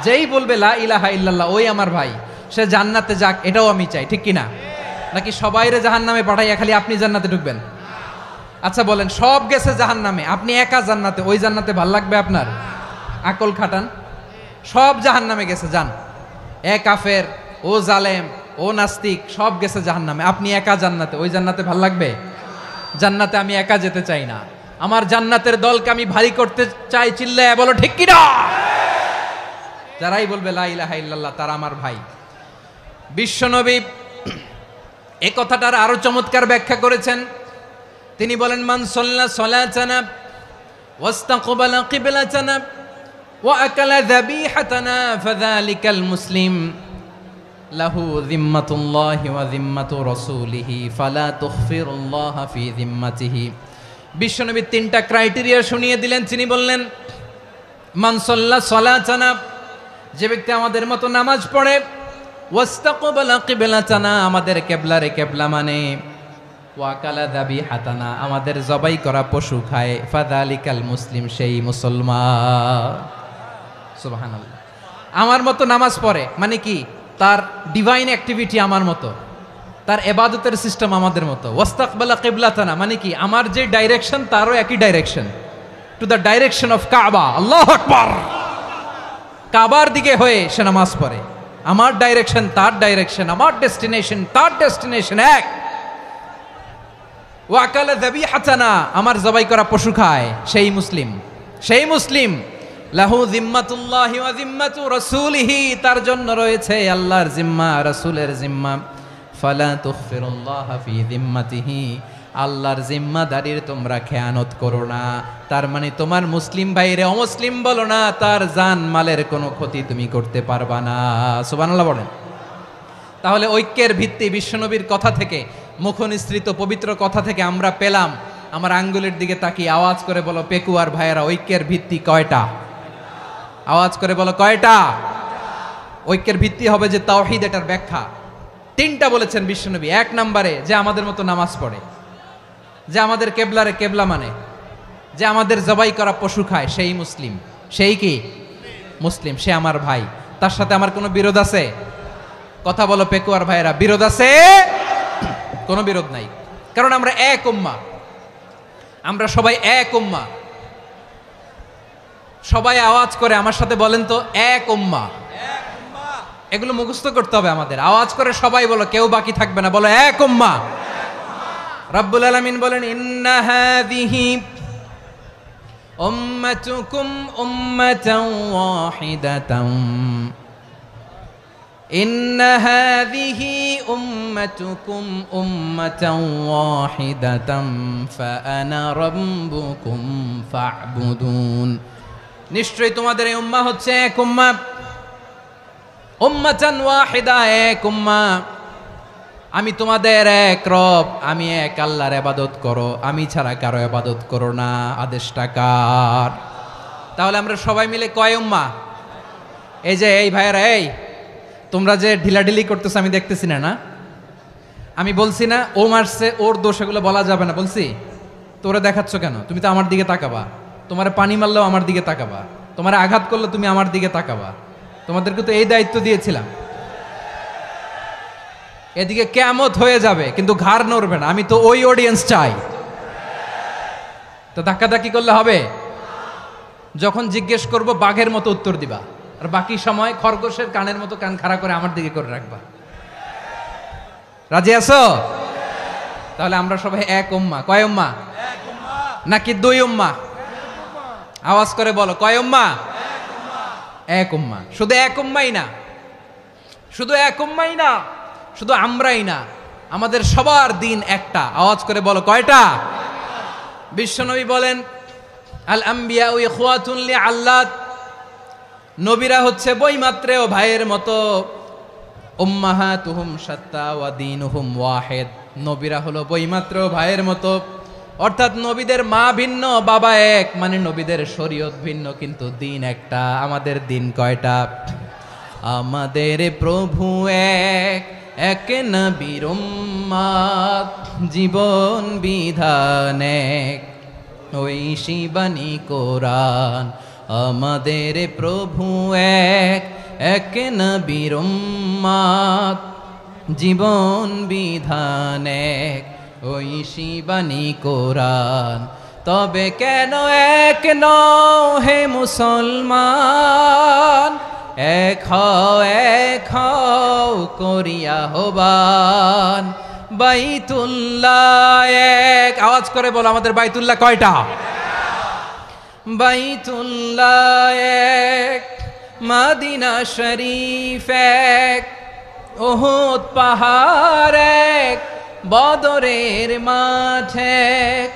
যেই বলবে লা ইলাহা ইল্লাল্লাহ, ওই আমার ভাই, সে জান্নাতে যাক, এটাও আমি চাই, ঠিক কিনা? নাকি সবাইরে জাহান্নামে পাঠাইয়া খালি আপনি জান্নাতে ঢুকবেন? আচ্ছা বলেন, সব গেছে জাহান্নামে, আপনি একা জান্নাতে, ওই জান্নাতে ভাল লাগবে আপনার? আকল খাটান। সব জাহান্নামে গেছে, যান। এ কাফের, ও জালেম, ও নাস্তিক, সব গেছে জাহান্নামে, আপনি একা জান্নাতে, ওই জান্নাতে ভাল লাগবে? জান্নাতে আমি একা যেতে চাই না, আমার জান্নাতের দলকে আমি ভারী করতে চাই। চিল্লায় বলো ঠিক কিনা? যারাই বলবে লা ইলাহা ইল্লাল্লাহ, তারা আমার ভাই। বিশ্বনবী এই কথাটার আরো চমৎকার ব্যাখ্যা করেছেন। তিনি বলেন, মান সাল্লা সালাতানা ওয়াস্তাকবালা কিবলাতানা ওয়া আকালা যাবিহাতানা ফাযালিকাল মুসলিম লাহু যিম্মাতুল্লাহি ওয়া যিম্মাতু রাসূলিহি ফালা তুখফিরুল্লাহ ফি যিম্মাতিহি। বিশ্বনবী তিনটা ক্রাইটেরিয়া শুনিয়ে দিলেন। তিনি বললেন, মান সাল্লা সালাতানা, যে ব্যক্তি আমাদের মতো নামাজ পড়ে, ওয়াস্তাকবালা কিবলাতানা, আমাদের কিবলারে কিবলা মানে, ওয়াকালা যাবিহাতানা, আমাদের জবাই করা পশু খায়, ফাযালিকাল মুসলিম, সেই মুসলমান। সুবহানাল্লাহ। আমার মতো নামাজ পড়ে মানে কি? তার ডিভাইন অ্যাক্টিভিটি আমার মতো, তার ইবাদতের সিস্টেম আমাদের মতো। ওয়াস্তাকবালা কিবলাতানা মানে কি? আমার যে ডাইরেকশন তারও একই direction, to the direction of কাবা। আল্লাহু আকবার। কাবার দিকে হয়ে সে নামাজ পড়ে। আমার ডাইরেকশন তার ডাইরেকশন, আমার ডেস্টিনেশন তার ডেস্টিনেশন এক। ওয়াকালা যাবিহাতানা, আমার জবাই করা পশু খায়, সেই মুসলিম। সেই মুসলিম। লাহু যিম্মাতুল্লাহি ওয়া যিম্মাতু রাসূলিহি, তার জন্য রয়েছে আল্লাহর জিম্মা, রাসূলের জিম্মা। ফালা তুখফিরুল্লাহ ফি যিম্মাতিহি, আল্লাহর জিম্মাদারির তোমরা খেয়ানত করো না। তার মানে তোমার মুসলিম ভাইরে অমুসলিম বলো না, তার জান মালের কোনো ক্ষতি তুমি করতে পারবা না। সুবহানাল্লাহ বলেন। তাহলে ঐক্যের ভিত্তি বিশ্বনবীর কথা থেকে, মুখনিসৃত পবিত্র কথা থেকে আমরা পেলাম। আমার আঙ্গুলের দিকে তাকিয়ে আওয়াজ করে বলো পেকুয়ার ভাইয়েরা, ঐক্যের ভিত্তি কয়টা? আওয়াজ করে বলো কয়টা? ঐক্যের ভিত্তি হবে যে তাওহীদ, এটার ব্যাখ্যা তিনটা বলেছেন বিশ্বনবী। এক নম্বরে, যে আমাদের মতো নামাজ পড়ে, যে আমাদের কেবলারে কেবলা মানে, যে আমাদের জবাই করা পশু খায়, সেই মুসলিম। সেই কি? মুসলিম। সে আমার ভাই। তার সাথে আমার কোনো বিরোধ আছে? কথা বলো পেকুয়ার ভাইয়েরা, বিরোধ আছে? কোনো বিরোধ নাই, কারণ আমরা এক উম্মাহ, আমরা সবাই এক উম্মাহ। সবাই আওয়াজ করে আমার সাথে বলেন তো, এক উম্মাহ। এগুলো মুখস্থ করতে হবে আমাদের। আওয়াজ করে সবাই বলো, কেউ বাকি থাকবে না, বলো এক উম্মাহ। রব্বুল আলামিন বলেন, ইন্না হাযিহি উম্মাতুকুম উম্মাতান ওয়াহিদাতান, ইন্না হাযিহি উম্মাতুকুম উম্মাতান ওয়াহিদাতান ফাআনা রাব্বুকুম ফা'বুদুন। নিশ্চয়ই তোমাদের এই উম্মাহ হচ্ছে এক উম্মাহ, উম্মাতান ওয়াহিদা, এক উম্মাহ। আমি তোমাদের এক রব, আমি এক আল্লাহর ইবাদত করো, আমি ছাড়া কারো ইবাদত করো না। আদেশটা কার? তাহলে আমরা সবাই মিলে কয় উম্মাহ? এই যে এই ভাইয়েরা, এই তোমরা যে ঢিলাঢিলি করতেছো আমি দেখতেছি না। আমি বলছি না ও মারছে, ওর দোষ, এগুলো বলা যাবে না বলছি? তোরা দেখাচ্ছ কেন? তুমি তো আমার দিকে তাকাবা। তোমার পানি মারলেও আমার দিকে তাকাবা, তোমার আঘাত করলে তুমি আমার দিকে তাকাবা। তোমাদেরকে তো এই দায়িত্ব দিয়েছিলাম। এদিকে কিয়ামত হয়ে যাবে কিন্তু ঘাড় নড়বে না। আমি তো ওই অডিয়েন্স চাই। তো ধাক্কাধাক্কি করলে হবে? যখন জিজ্ঞেস করব বাঘের মতো উত্তর দিবা, আর বাকি সময় খরগোশের কানের মতো কান খাড়া করে আমার দিকে করে রাখবা। রাজি আছো? তাহলে আমরা সবাই এক উম্মাহ। কয় উম্মাহ? নাকি দুই উম্মাহ? আওয়াজ করে বলো, কয় উম্মাহ? এক উম্মাহ। শুধু এক উম্মাই না, শুধু এক উম্মাই না, শুধু আমরাই না, আমাদের সবার দিন একটা। আওয়াজ করে বলো, কয়টা? বিশ্বনবী বলেন, আল আম্বিয়া ইখওয়াতুন লিআল্লাত, নবীরা হচ্ছে বৈমাত্রেয় ভাইয়ের মতো। উম্মাহাতুহুম শাত্তা ওয়া দীনুহুম ওয়াহিদ, নবীরা হলো বৈমাত্রেয় ভাইয়ের মতো। অর্থাৎ নবীদের মা ভিন্ন, বাবা এক, মানে নবীদের শরীয়ত ভিন্ন, কিন্তু দিন একটা। আমাদের দিন কয়টা? আমাদের প্রভু এক, এক নবীর উম্মাত, জীবন বিধান এক, ঐশী বাণী কোরআন। আমাদের প্রভু এক, এক নবীর উম্মাত, জীবন বিধান এক, ঐশী বাণী কোরআন। তবে কেন এক নও হে মুসলমান? এক হও করিয়া হবান। বাইতুল্লাহ এক। আওয়াজ করে বলো, আমাদের বাইতুল্লাহ কয়টা? বাইতুল্লাহ এক, মদিনা শরীফ এক, উহুদ পাহাড় এক, বদরের মাঠ এক।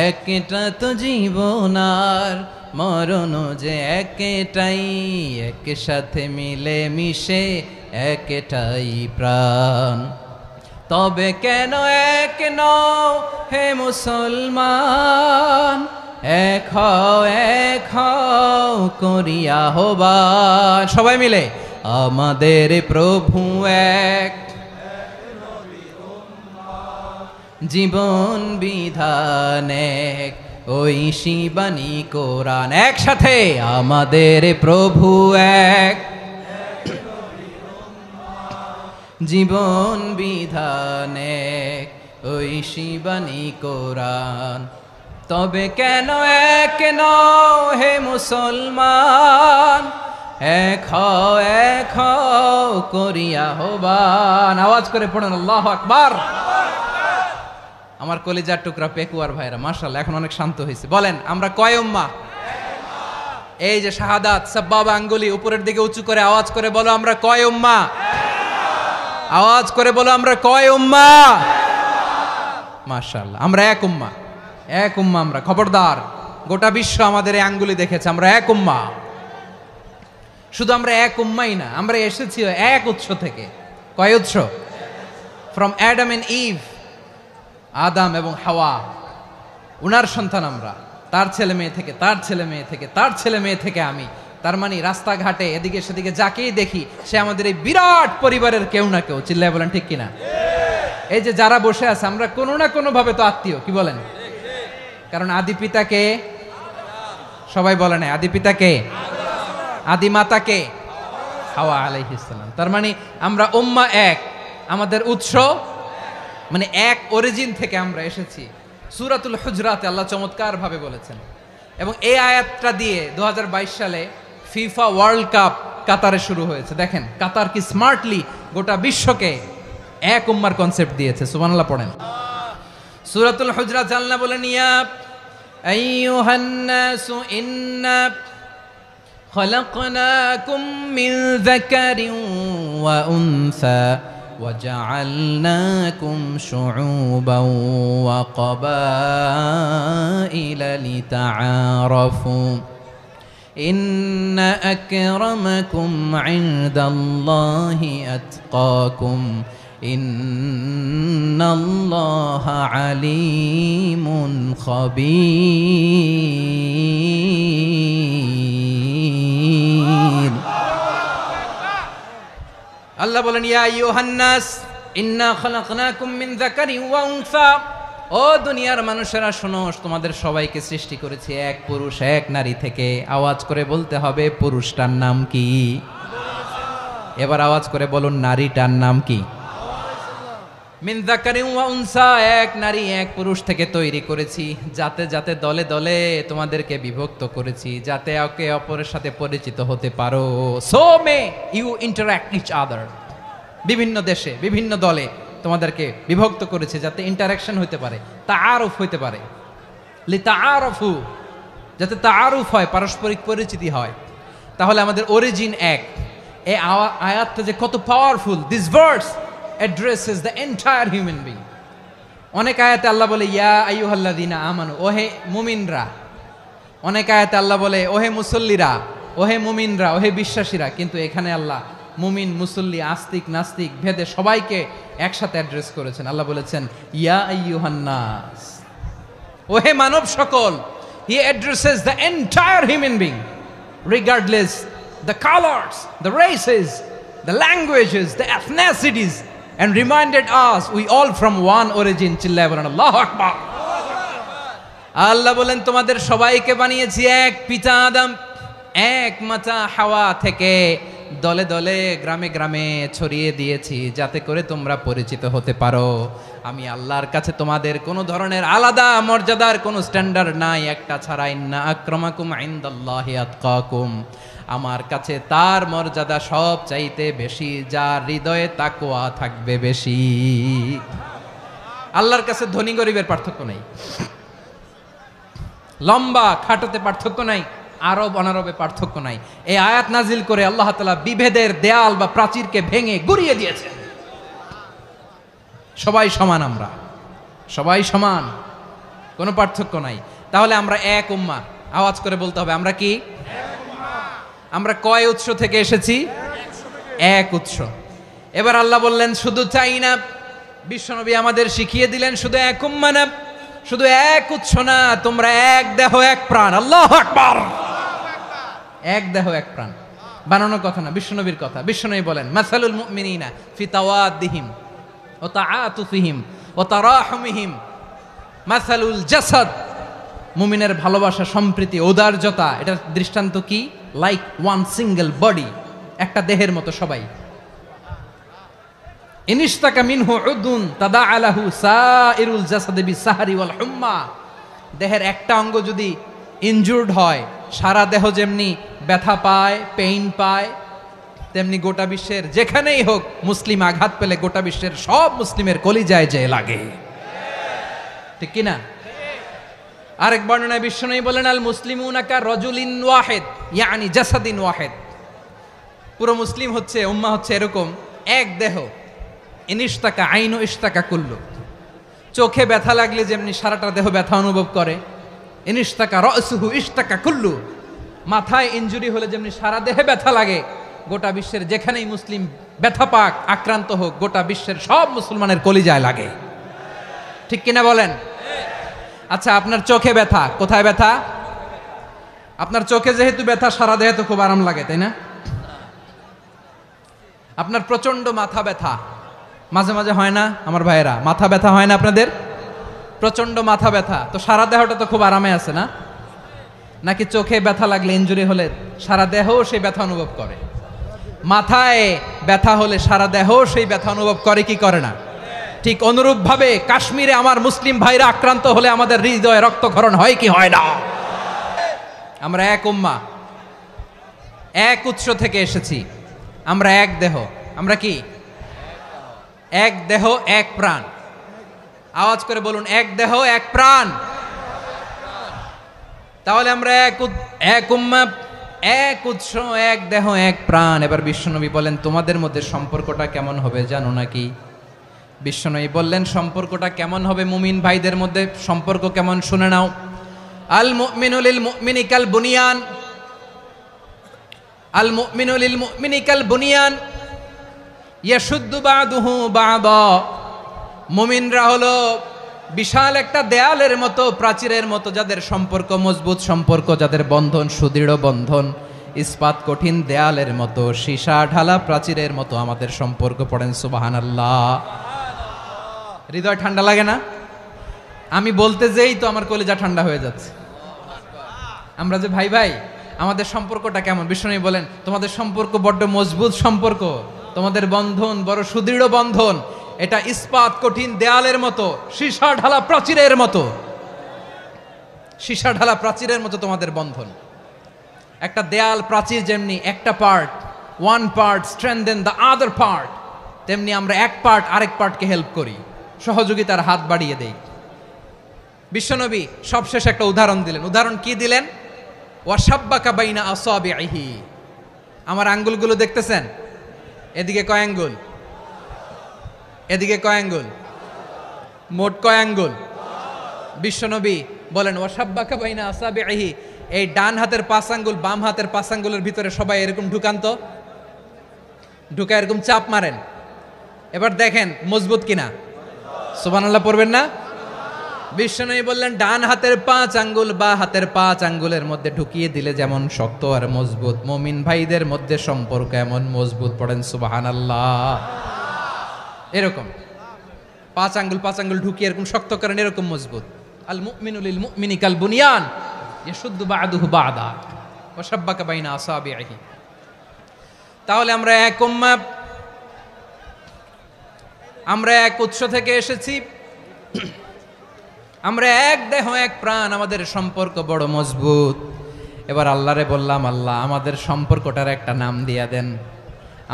একটা তো জীবন আর মরণ যে একটাই, একসাথে মিলে মিশে একটাই প্রাণ। তবে কেন এক নও হে মুসলমান? এক হও করিয়া হবান। সবাই মিলে, আমাদের প্রভু এক, জীবন বিধান এক, ঐশী বাণী কোরআন। একসাথে, আমাদের প্রভু এক, জীবন বিধান এক, ঐশী বাণী কোরআন। তবে কেন এক নও হে মুসলমান? এক হও করিয়া হবান। আওয়াজ করে পড়েন আল্লাহু আকবার। আমার কলিজার টুকরা পেকুয়ার ভাইরা, মাশাআল্লাহ, এখন অনেক শান্ত হয়েছে। বলেন, আমরা কয় উম্মাহ? এই যে শাহাদাত, সাব্বাবা আঙ্গুলি উপরের দিকে উঁচু করে আওয়াজ করে বলো, আমরা কয় উম্মাহ? আওয়াজ করে বলো, আমরা কয় উম্মাহ? মাশাআল্লাহ, আমরা এক উম্মাহ। এক উম্মাহ আমরা। খবরদার, গোটা বিশ্ব আমাদের এই আঙ্গুলি দেখেছে, আমরা এক উম্মাহ। শুধু আমরা এক উম্মাই না, আমরা এসেছি এক উৎস থেকে। কয় উৎস? ফ্রম অ্যাডাম এন্ড ইভ, আদম এবং হাওয়া, উনার সন্তান আমরা। তার ছেলে মেয়ে থেকে, তার ছেলে মেয়ে থেকে, তার ছেলে মেয়ে থেকে আমি। তার মানে রাস্তাঘাটে এদিকে সেদিকে যাকেই দেখি, সে আমাদের এই বিরাট পরিবারের কেউ না কেউ। চিল্লায় বলেন ঠিক কিনা? এই যে যারা বসে আছে, আমরা কোনো না কোনো ভাবে তো আত্মীয়। কি বলেন? কারণ আদি পিতাকে, সবাই বলে না, আদি পিতাকে, আদি মাতাকে, হাওয়া আলাইহিস সালাম। তার মানে আমরা উম্মাহ এক, আমাদের উৎস মানে এক অরিজিন থেকে আমরা এসেছি। সূরাতুল হুজরাতে আল্লাহ চমৎকার ভাবে বলেছেন। এবং এই আয়াতটা দিয়ে 2022 সালে ফিফা ওয়ার্ল্ড কাপ কাতারে শুরু হয়েছে। দেখেন কাতার কি স্মার্টলি গোটা বিশ্বকে এক উম্মার কনসেপ্ট দিয়েছে। সুবহানাল্লাহ পড়েন। সূরাতুল হুজরাত আল্লাহ বলেন, ইয়া আইয়ুহান নাসু ইন্না খলাকনাকুম মিন যাকারিন ওয়া উনসা وجعلناكم شعوبا وقبائل لتعارفوا إن أكرمكم عند الله أتقاكم ইন্নাল্লাহা আলিমুন খাবীর। আল্লাহ বলেন, ইয়া আইয়ুহান নাস ইন্না খালাকনাকুম মিন যাকারিন ওয়া উনসা। ও দুনিয়ার মানুষেরা শোনো, তোমাদের সবাইকে সৃষ্টি করেছি এক পুরুষ এক নারী থেকে। আওয়াজ করে বলতে হবে, পুরুষটার নাম কি? এবার আওয়াজ করে বলুন, নারীটার নাম কি? মিন যাকারিন ওয়া উনসা, এক নারী এক পুরুষ থেকে তৈরি করেছি। যাতে যাতে দলে দলে তোমাদেরকে বিভক্ত করেছি, যাতে একে অপরের সাথে পরিচিত হতে পারো। So may you interact each other. বিভিন্ন দেশে বিভিন্ন দলে তোমাদেরকে বিভক্ত করেছে যাতে ইন্টারাকশন হতে পারে, তাআরুফ হতে পারে। লিতাআরফু, যাতে তাআরুফ হয়, পারস্পরিক পরিচিতি হয়। তাহলে আমাদের অরিজিন এক। এই আয়াতটা যে কত powerful! This verse addresses the entire human being. অনেক আয়াতে আল্লাহ বলে ইয়া আইয়ুহাল্লাযীনা আমানু, ওহে মুমিনরা। অনেক আয়াতে আল্লাহ বলে ওহে মুসল্লিরা, ওহে মুমিনরা, ওহে বিশ্বাসীরা। কিন্তু এখানে আল্লাহ মুমিন মুসল্লি আস্তিক নাস্তিক ভেদে সবাইকে একসাথে অ্যাড্রেস করেছেন। আল্লাহ বলেছেন ইয়া আইয়ুহান নাস, ওহে মানব সকল। হি addresses the entire human being regardless the colours, the races, the languages, the এথনিসিটিস, and reminded us we all from one origin. চিল্লায় বলেন আল্লাহু আকবার। আল্লাহ বলেন তোমাদের সবাইকে বানিয়েছি এক পিতা আদম, এক মাতা হাওয়া থেকে। দলে দলে গ্রামে গ্রামে ছড়িয়ে দিয়েছি যাতে করে তোমরা পরিচিত হতে পারো। আমি আল্লাহর কাছে তোমাদের কোনো ধরনের আলাদা মর্যাদার কোনো স্ট্যান্ডার্ড নাই একটা ছাড়া। ইন্না আক্রামাকুম ইনদাল্লাহি আতকাকুম, আমার কাছে তার মর্যাদা সব চাইতে বেশি যার হৃদয়ে তাকওয়া থাকবে বেশি। আল্লাহর কাছে ধনী গরিবের পার্থক্য নাই, লম্বা খাটোতে পার্থক্য নাই, আরব অনারবে পার্থক্য নাই। এই আয়াত নাজিল করে আল্লাহ তাআলা বিভেদের দেয়াল বা প্রাচীরকে ভেঙে গুড়িয়ে দিয়েছেন। সবাই সমান, আমরা সবাই সমান, কোনো পার্থক্য নাই। তাহলে আমরা এক উম্মাহ। আওয়াজ করে বলতে হবে, আমরা কি? আমরা কয় উৎস থেকে এসেছি? এক উৎস। এবার আল্লাহ বললেন শুধু চাই না, বিশ্বনবী আমাদের শিখিয়ে দিলেন শুধু এক উম্মাহ না, শুধু এক উৎস না, তোমরা এক দেহ এক প্রাণ। আল্লাহু আকবার। এক দেহ এক প্রাণ বানানোর কথা না, বিশ্বনবীর কথা। বিশ্বনবী বলেন মাসালুল মুমিনিনা ফি তাওয়াদ্দিহিম ওয়া তাআতুফিহিম ওয়া তারাহুমিহিম মাসালুল জাসাদ। মুমিনের ভালোবাসা, সম্প্রীতি, ঔদার্যতা, এটার দৃষ্টান্ত কি? লাইক ওয়ান সিঙ্গেল বডি, একটা দেহের মতো সবাই। ইনিশতাকা মিনহু উদুন তাদাআ লাহু সাইরুল জাসাদি বিসাহরি ওয়াল হুম্মা। দেহের একটা অঙ্গ যদি ইনজুর্ড হয়, সারা দেহ যেমনি ব্যথা পায়, পেইন পায়, তেমনি গোটা বিশ্বের যেখানেই হোক মুসলিম আঘাত পেলে গোটা বিশ্বের সব মুসলিমের কলিজায় যে লাগে, ঠিক কিনা? আরেক বর্ণনায় বিশ্বনবী বলেন আল মুসলিমুনা কা রাজুলিন ওয়াহিদ ইয়ানি জাসাদিন ওয়াহিদ। পুরো মুসলিম হচ্ছে, উম্মাহ হচ্ছে এরকম এক দেহ। ইনিশতাকা আইনু ইশতাকা কুল্লু। চোখে ব্যথা লাগলে যেমনি সারাটা দেহ ব্যথা অনুভব করে, ইনিশতাকা রাসুহু ইশতাকা কুল্লু। মাথায় ইনজুরি হলে যেমনি সারা দেহে ব্যথা লাগে, গোটা বিশ্বের যেখানেই মুসলিম ব্যথা পাক, আক্রান্ত হোক, গোটা বিশ্বের সব মুসলমানের কলিজায় লাগে, ঠিক কিনা বলেন? আচ্ছা, আপনার চোখে ব্যথা, কোথায় ব্যথা? আপনার চোখে যেহেতু ব্যথা, সারা দেহে তো খুব আরাম লাগে, তাই না? আপনার প্রচন্ড মাথা ব্যথা মাঝে মাঝে হয় না আমার ভাইয়েরা? মাথা ব্যথা হয় না আপনাদের? প্রচন্ড মাথা ব্যথা, তো সারা দেহটা তো খুব আরামে আছে না? নাকি চোখে ব্যথা লাগলে, ইনজুরি হলে সারা দেহ সেই ব্যথা অনুভব করে? মাথায় ব্যথা হলে সারা দেহ সেই ব্যথা অনুভব করে কি করে না? ঠিক অনুরূপ ভাবে কাশ্মীরে আমার মুসলিম ভাইরা আক্রান্ত হলে আমাদের হৃদয়ে রক্তক্ষরণ হয় কি হয় না? আমরা এক উম্মাহ, এক উৎস থেকে এসেছি, আমরা এক দেহ। আমরা কি? এক দেহ এক প্রাণ। আওয়াজ করে বলুন, এক দেহ এক প্রাণ। তাহলে আমরা এক উম্মাহ, এক উৎস, এক দেহ এক প্রাণ। এবার বিশ্বনবী বলেন তোমাদের মধ্যে সম্পর্কটা কেমন হবে জানো নাকি? বিশ্বনবী বললেন সম্পর্কটা কেমন হবে মুমিন ভাইদের মধ্যে, সম্পর্ক কেমন শুনে নাও। আল মুমিনু লিল মুমিনি কাল বুনিয়ান, আল মুমিনু লিল মুমিনি কাল বুনিয়ান ইয়াশুদ্দু বাদুহু বাদা, মুমিনরা হলো বিশাল একটা দেয়ালের মতো, প্রাচীরের মতো, যাদের সম্পর্ক মজবুত, সম্পর্ক যাদের বন্ধন সুদৃঢ় বন্ধন, ইস্পাত কঠিন দেয়ালের মতো, সীসা ঢালা প্রাচীরের মতো আমাদের সম্পর্ক। পড়েন সুবহানাল্লাহ। হৃদয় ঠান্ডা লাগে না? আমি বলতে যেই তো আমার কলিজা ঠান্ডা হয়ে যাচ্ছে। আমরা যে ভাই ভাই, আমাদের সম্পর্কটা কেমন? বিষ্ণু বলেন তোমাদের সম্পর্ক বড্ড মজবুত সম্পর্ক, তোমাদের বন্ধন বড় সুদৃঢ় বন্ধন, এটা ইস্পাত কঠিন দেয়ালের মতো, সীসা ঢালা প্রাচীরের মতো, সীসা ঢালা প্রাচীরের মতো তোমাদের বন্ধন। একটা দেয়াল প্রাচীর যেমনি একটা part, one part strengthen the other part, তেমনি আমরা এক পার্ট আরেক পার্টকে হেল্প করি, সহযোগিতার হাত বাড়িয়ে দেই। বিশ্বনবী সবশেষ একটা উদাহরণ দিলেন। উদাহরণ কি দিলেন? ওয়াসাব্বাকা বাইনা আসাবিহি, আমার আঙ্গুলগুলো দেখতেছেন? এদিকে কয় আঙ্গুল, এদিকে কয় আঙ্গুল, মোট কয় আঙ্গুল? বিশ্বনবী বলেন ওয়াসাব্বাকা বাইনা আসাবিহি, এই ডান হাতের 5 আঙ্গুল বাম হাতের 5 আঙ্গুলের ভিতরে সবাই এরকম ঢুকান্ত, ঢুকা এরকম চাপ মারেন, এবার দেখেন মজবুত কিনা। সুবহানাল্লাহ পড়বেন না? বিশ্বনবী বললেন ডান হাতের 5 আঙ্গুল বা হাতের 5 আঙ্গুলের মধ্যে ঢুকিয়ে দিলে যেমন শক্ত আর মজবুত, মুমিন ভাইদের মধ্যে সম্পর্ক এমন মজবুত। পড়েন সুবহানাল্লাহ। এরকম 5 আঙ্গুল ঢুকিয়ে এরকম শক্ত করেন, এরকম মজবুত। আল মুমিনু লিল মুমিনি কাল বুনিয়ান ইয়াশুদ্দু বা'দুহু বা'দা ওয়া শাব্বাকা বাইনা আসাবিহি। তাহলে আমরা এক উম্মাহ, আমরা এক উৎস থেকে এসেছি, আমরা এক দেহ এক প্রাণ, আমাদের সম্পর্ক বড় মজবুত। এবার আল্লাহরে বললাম, আল্লাহ আমাদের সম্পর্কটার একটা নাম দিয়া দেন,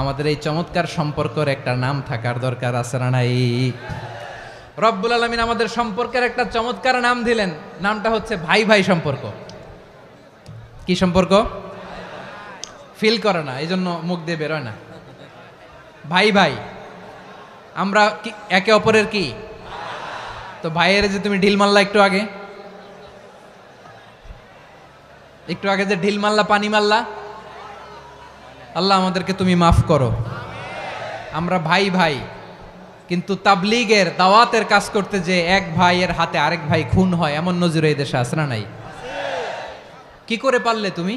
আমাদের এই চমৎকার সম্পর্কের একটা নাম থাকার দরকার আছে না নাই? রব্বুল আলামিন আমাদের সম্পর্কের একটা চমৎকার নাম দিলেন, নামটা হচ্ছে ভাই ভাই সম্পর্ক। কি সম্পর্ক? ফিল করে না, এই জন্য মুখ দিয়ে বেরোয় না। ভাই ভাই, আমরা একে অপরের কি? তো ভাইয়ের যে তুমি ঢিল মারলা একটু আগে, একটু আগে যে ঢিল মারলা, পানি মারলা, আল্লাহ আমাদেরকে তুমি মাফ করো। আমরা ভাই ভাই, কিন্তু তাবলীগের দাওয়াতের কাজ করতে যে এক ভাইয়ের হাতে আরেক ভাই খুন হয়, এমন নজির এই দেশে আছে না নাই? কি করে পারলে তুমি?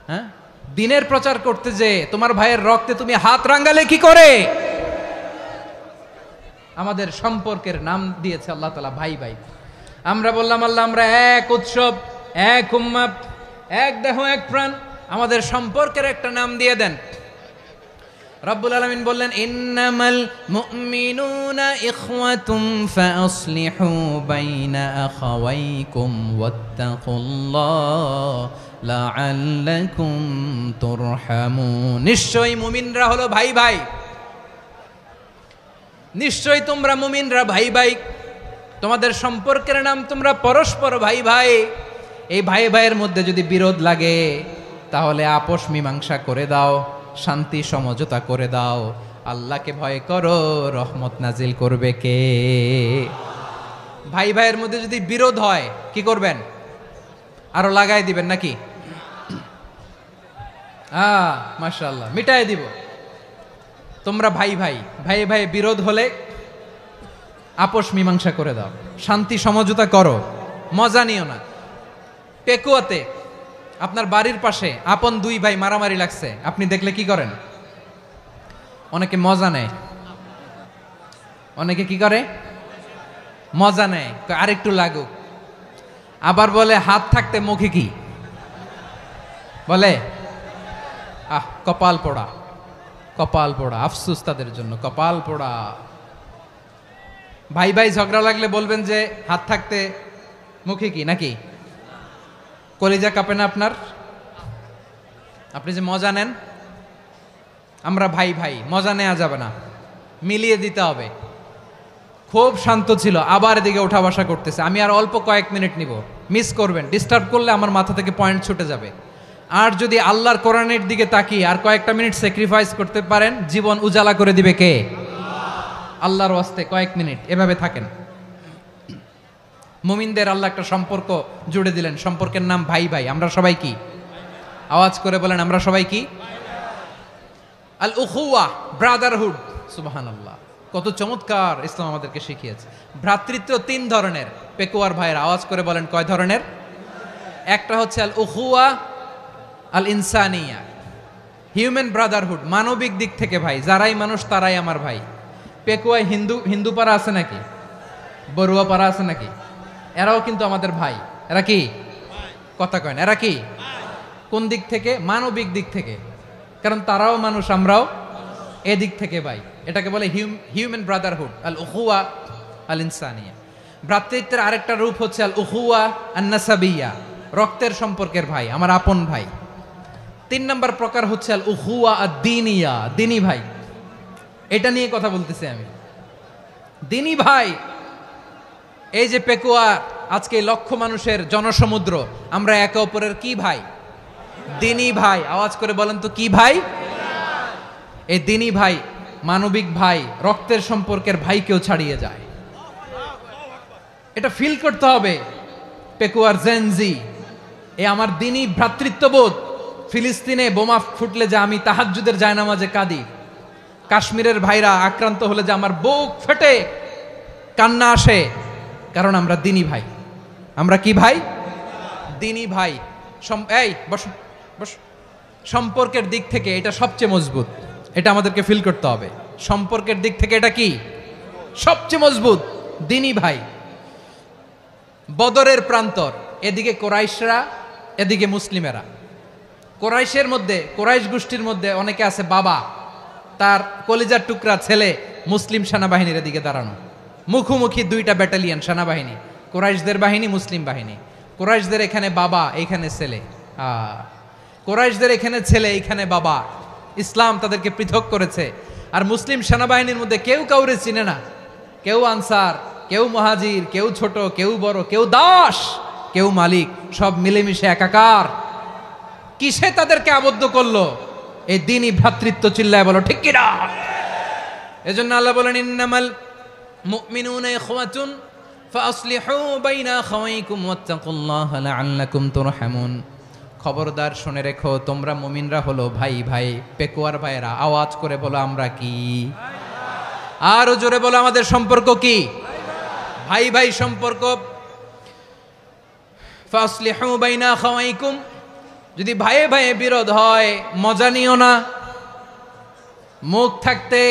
হ্যাঁ, দিনের প্রচার করতে যে তোমার ভাইয়ের রক্তে তুমি হাত রাঙ্গালে কি করে? আমাদের সম্পর্কের নাম দিয়েছে আল্লাহ তাআলা ভাই ভাই। আমরা বললাম আল্লাহ আমরা এক উৎসব, এক উম্মাহ, এক দেহ এক প্রাণ, আমাদের সম্পর্কের একটা নাম দিয়ে দেন। রব্বুল আলামিন বললেন ইন্নামাল মুমিনুনা ইখওয়াতুম ফাসলিহু বাইনা আখাওয়াইকুম ওয়াত্তাকুল্লাহ লাআল্লাকুম তুরহামুন। নিশ্চয়ই মুমিনরা হলো ভাই ভাই, নিশ্চয়ই তোমরা মুমিনরা ভাই ভাই, তোমাদের সম্পর্কের নাম তোমরা পরস্পর ভাই ভাই। এই ভাই ভাইয়ের মধ্যে যদি বিরোধ লাগে তাহলে আপোষ মীমাংসা করে দাও, শান্তি সমঝোতা করে দাও। আল্লাহকে ভয় করো, রহমত নাজিল করবে কে? ভাই ভাইয়ের মধ্যে যদি বিরোধ হয় কি করবেন? আরো লাগাই দিবেন নাকি? মাশাআল্লাহ, মিটাই দিব। তোমরা ভাই ভাই, ভাই ভাই বিরোধ হলে আপোষ মীমাংসা করে দাও, শান্তি সমঝোতা করো, মজা নিও না। পেকুয়াতে আপনার বাড়ির পাশে আপন 2 ভাই মারামারি লাগছে, আপনি দেখলে কি করেন? অনেকে মজা নেয়, অনেকে কি করে? মজা নেয়, আরেকটু লাগুক। আবার বলে হাত থাকতে মুখে কি বলে? কপাল পোড়া, কপাল পোড়া। আফসোস তাদের জন্য, কপাল পোড়া। ভাই ভাই ঝগড়া লাগলে বলবেন যে হাত থাকতে মুখে কি, নাকি? কলিজা কাঁপে না আপনার? আপনি যে মজা নেন। আমরা ভাই ভাই, মজা নেওয়া যাবে না, মিলিয়ে দিতে হবে। খুব শান্ত ছিল, আবার এদিকে ওঠা বসা করতেছে। আমি আর অল্প কয়েক মিনিট নিব, মিস করবেন। ডিস্টার্ব করলে আমার মাথা থেকে পয়েন্ট ছুটে যাবে। আর যদি আল্লাহর কোরআনের দিকে তাকিয়ে আর কয়েকটা মিনিট স্যাক্রিফাইস করতে পারেন, জীবন উজালা করে দিবে কে? আল্লাহর ওয়াস্তে কয়েক মিনিট এভাবে থাকেন। মুমিনদের আল্লাহ একটা সম্পর্ক জুড়ে দিলেন, সম্পর্কের নাম ভাই ভাই। আমরা সবাই কি? আওয়াজ করে বলেন, আমরা সবাই কি? আল উখুয়া, ব্রাদারহুড। সুবহানাল্লাহ, কত চমৎকার ইসলাম আমাদেরকে শিখিয়েছে। ভ্রাতৃত্ব 3 ধরনের। পেকুয়ার ভাইয়ের আওয়াজ করে বলেন কয় ধরনের? একটা হচ্ছে আল উখুয়া আল ইনসানিয়া, হিউম্যান ব্রাদারহুড, মানবিক দিক থেকে ভাই, যারাই মানুষ তারাই আমার ভাই। পেকুয়ায় হিন্দু পাড়া আছে নাকি? বড়ুয়া পাড়া আছে নাকি? এরাও কিন্তু আমাদের ভাই। এরা কি? কথা কয় না, এরা কি? কোন দিক থেকে? মানবিক দিক থেকে, কারণ তারাও মানুষ, আমরাও এদিক থেকে ভাই। এটাকে বলে হিউম্যান ব্রাদারহুড, আল উখুয়া আল ইনসানিয়া। ভ্রাতৃত্বের আরেকটা রূপ হচ্ছে আল উখুয়া আন নাসাবিয়া, রক্তের সম্পর্কের ভাই, আমার আপন ভাই। 3 নম্বর প্রকার হচ্ছে আল উখুয়া আদ-দীনিয়া, দিনী ভাই। এটা নিয়ে কথা বলতেছি আমি। দিনী ভাই, এই যে পেকুয়া, আজকে লক্ষ মানুষের জনসমুদ্র, আমরা একে অপরের কি ভাই? দিনী ভাই। আওয়াজ করে বলেন তো কি ভাই? এই দিনী ভাই, মানবিক ভাই, রক্তের সম্পর্কের ভাইকেও ছাড়িয়ে যায়। এটা ফিল করতে হবে। পেকুয়ার জেনজি, এ আমার দিনী ভ্রাতৃত্ববোধ। ফিলিস্তিনে বোমা ফুটলে যে আমি তাহাজ্জুদের জায়নামাজে কাঁদি, কাশ্মীরের ভাইরা আক্রান্ত হলে যে আমার বুক ফেটে কান্না আসে, কারণ আমরা দিনী ভাই। আমরা কি ভাই? দিনী ভাই। এই বস বস। সম্পর্কের দিক থেকে এটা সবচেয়ে মজবুত, এটা আমাদেরকে ফিল করতে হবে। সম্পর্কের দিক থেকে এটা কি? সবচেয়ে মজবুত, দিনী ভাই। বদরের প্রান্তর, এদিকে কোরাইশরা, এদিকে মুসলিমেরা। কোরাইশের মধ্যে, কোরাইশ গোষ্ঠীর মধ্যে অনেকে আছে বাবা, তার কলিজার টুকরা ছেলে মুসলিম সেনাবাহিনীর এদিকে দাঁড়ানো, মুখোমুখি 2টা ব্যাটালিয়ন সেনাবাহিনী, কোরাইশদের বাহিনী, মুসলিম বাহিনী। কোরাইশদের এখানে বাবা, এইখানে ছেলে। কোরাইশদের এখানে ছেলে, এইখানে বাবা। ইসলাম তাদেরকে পৃথক করেছে। আর মুসলিম সেনাবাহিনীর মধ্যে কেউ কাউরে চিনে না, কেউ আনসার, কেউ মুহাজির, কেউ ছোট, কেউ বড়, কেউ দাস, কেউ মালিক, সব মিলেমিশে একাকার। কিসে তাদেরকে আবদ্ধ করলো? এই দিনই ভ্রাতৃত্ব। চিল্লায় বলো ঠিক কিনা? এজন্য আল্লাহ বলেন, ইন্নামাল মুমিনুনা ইখওয়াতুন ফাসলিহু বাইনা আখাওয়াইকুম ওয়াত্তাকুল্লাহা লাআল্লাকুম তুরহামুন। খবরদার শুনে রেখো, তোমরা মুমিনরা হলো ভাই ভাই। পেকুয়ার ভাইরা আওয়াজ করে বলো আমরা কি? আরো জোরে বলো আমাদের সম্পর্ক কি? ভাই ভাই সম্পর্ক। ফাসলিহু বাইনা আখাওয়াইকুম, যদি ভাইয়ে ভাইয়ে বিরোধ হয় মজা নিও না। মুখ থাকতে,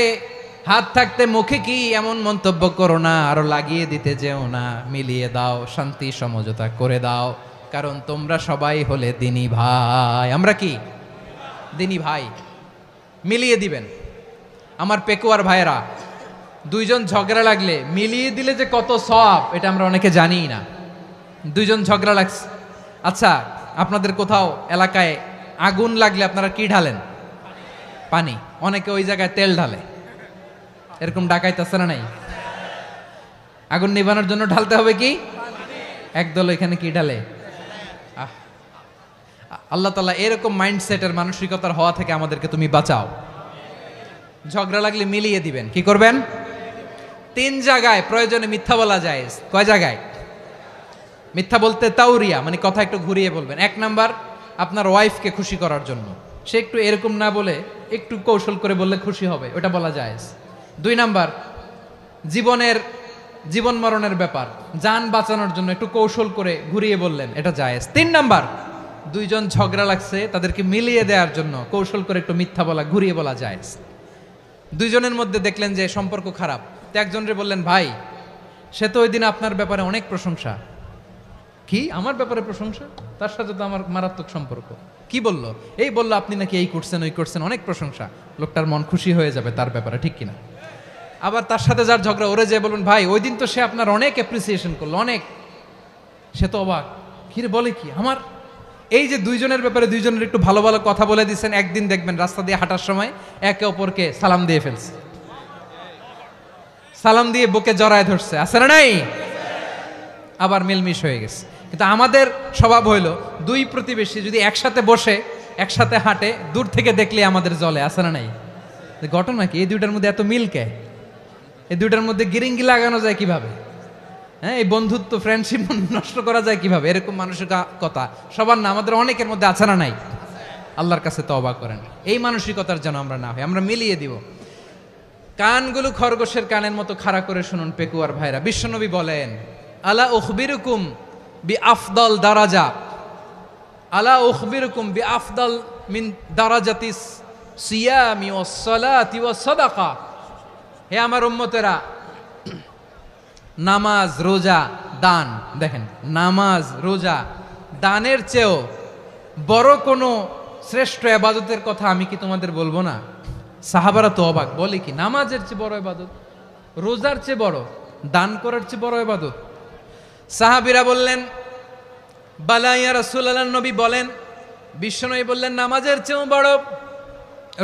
হাত থাকতে মুখে কি এমন মন্তব্য করো না, আরো লাগিয়ে দিতে যেও না। মিলিয়ে দাও, শান্তি সমঝোতা করে দাও, কারণ তোমরা সবাই হলে দিনী ভাই। আমরা কি? দিনী ভাই। মিলিয়ে দিবেন। আমার পেকুয়ার ভাইয়েরা, 2 জন ঝগড়া লাগলে মিলিয়ে দিলে যে কত সওয়াব, এটা আমরা অনেকে জানি না। 2 জন ঝগড়া লাগছে, আচ্ছা আপনাদের কোথাও এলাকায় আগুন লাগলে আপনারা কি ঢালেন? পানি। অনেকে ওই জায়গায় তেল ঢালে। এরকম ডাকাইতেছে না নাই? আগুন নিভানোর জন্য ঢালতে হবে কি? একদল এখানে কি ঢালে? আল্লাহ তাআলা এরকম মাইন্ডসেটের, মানসিকতার হওয়া থেকে আমাদেরকে তুমি বাঁচাও। ঝগড়া লাগলে মিলিয়ে দিবেন। কি করবেন? 3 জায়গায় প্রয়োজনে মিথ্যা বলা যায়। কয় জায়গায় মিথ্যা বলতে? তাউরিয়া, মানে কথা একটু ঘুরিয়ে বলবেন। 1 নাম্বার, আপনার ওয়াইফকে খুশি করার জন্য, সে একটু এরকম না বলে একটু কৌশল করে বললে খুশি হবে, ওটা বলা যায়। 2 নাম্বার, জীবন মরণের ব্যাপার, জান বাঁচানোর জন্য একটু কৌশল করে ঘুরিয়ে বললেন, এটা জায়েজ। 3 নাম্বার, 2 জন ঝগড়া লাগছে, তাদেরকে মিলিয়ে দেওয়ার জন্য কৌশল করে একটু মিথ্যা বলা, ঘুরিয়ে বলা জায়েজ। 2 জনের মধ্যে দেখলেন যে সম্পর্ক খারাপ, তো একজনরে বললেন, ভাই সে তো ওই দিন আপনার ব্যাপারে অনেক প্রশংসা। কি? আমার ব্যাপারে প্রশংসা? তার সাথে তো আমার মারাত্মক সম্পর্ক। কি বললো? এই বললো আপনি নাকি এই করছেন, ওই করছেন, অনেক প্রশংসা। লোকটার মন খুশি হয়ে যাবে তার ব্যাপারে, ঠিক কিনা? আবার তার সাথে যার ঝগড়া, ওরে যে বলুন, ভাই ওই দিন তো সে আপনার অনেক অ্যাপ্রিসিয়েশন করলো, অনেক। সে তো অবাক, কিরে বলে কি? আমার এই যে 2 জনের ব্যাপারে 2 জনের একটু ভালো ভালো কথা বলে দিচ্ছেন, একদিন দেখবেন রাস্তা দিয়ে হাঁটার সময় একে অপরকে সালাম দিয়ে ফেলছে, সালাম দিয়ে বুকে জড়ায় ধরছে, আছে না নাই? আবার মিলমিশ হয়ে গেছে। কিন্তু আমাদের স্বভাব হইল, 2 প্রতিবেশী যদি একসাথে বসে একসাথে হাঁটে, দূর থেকে দেখলে আমাদের জলে, আছে না নাই? ঘটনা কি? এই 2টার মধ্যে এত মিল কে? এই 2টার মধ্যে গিরিঙ্গি লাগানো যায় কিভাবে? হ্যাঁ, এই বন্ধুত্ব, ফ্রেন্ডশিপ নষ্ট করা যায় কিভাবে? এরকম মানুষের কথা সবার না, আমাদের অনেকের মধ্যে আছে না নাই? আল্লাহর কাছে তওবা করেন। এই মানসিকতার যেন আমরা না হই, আমরা মিলিয়ে দিব। কানগুলো খরগোশের কানের মতো খাড়া করে শুনুন পেকুয়ার ভাইরা। বিশ্বনবী বলেন, আলা উখবিরুকুম বি আফদল দারাজা, আলা উখবিরুকুম বি আফদল মিন দারাজাতিস সিয়ামি ওয়াস সালাতি ওয়াস সাদাকা। হে আমার উম্মতেরা, নামাজ, রোজা, দান, দেখেন নামাজ, রোজা, দানের চেয়েও বড় কোনো শ্রেষ্ঠ ইবাদতের কথা আমি কি তোমাদের বলবো না? সাহাবারা তো অবাক, বলে কি নামাজের চেয়ে বড় ইবাদত, রোজার চেয়ে বড়, দান করার চেয়ে বড় ইবাদত? সাহাবীরা বললেন, বালা ইয়া রাসূলুল্লাহ, নবী বলেন। বিশ্বনবী বললেন, নামাজের চেয়েও বড়,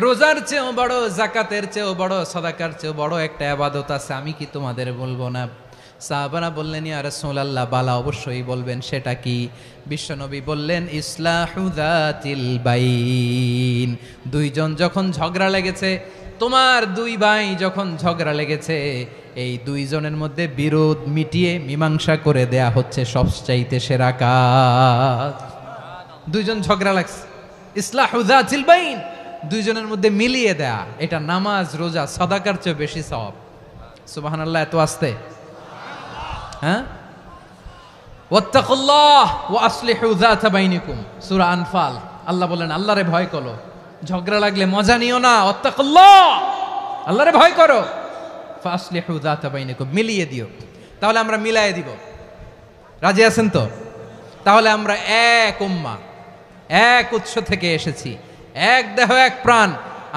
রোজার চেয়েও বড়, যাকাতের চেয়েও বড়, সাদাকার চেয়েও বড় একটা ইবাদত আছে, আমি কি তোমাদের বলবো না? সাহাবারা বললেন, ইয়া রাসূলুল্লাহ, বালা, অবশ্যই বলবেন, সেটা কি? বিশ্বনবী বললেন, ইসলাহু যাতিল বাইন। দুইজন যখন ঝগড়া লেগেছে, তোমার দুই ভাই যখন ঝগড়া লেগেছে, এই দুইজনের মধ্যে বিরোধ মিটিয়ে মীমাংসা করে দেয়া হচ্ছে সবচাইতে সেরা কাজ। দুইজন ঝগড়া লাগছে, ইসলাহু যাতিল বাইন, দুইজনের মধ্যে মিলিয়ে দেয়া, এটা নামাজ, রোজা, সাদাকার চেয়ে বেশি সওয়াব। সুবহানাল্লাহ, এত আস্তে, হ্যাঁ? ওয়াত্তাকুল্লাহ ওয়া আসলিহু যাতা বাইনিকুম, সূরা আনফাল। আল্লাহ বলেন, আল্লাহরে ভয় করো, ঝগড়া লাগলে মজা নিও না, ওয়াত্তাকুল্লাহ, আল্লাহরে ভয় করো, ফাসলিহু যাতা বাইনিকুম, মিলিয়ে দিও। তাহলে আমরা মিলায়ে দিব, রাজি আছেন তো? তাহলে আমরা এক উম্মাহ, এক উৎস থেকে এসেছি, এক দেহ এক প্রাণ,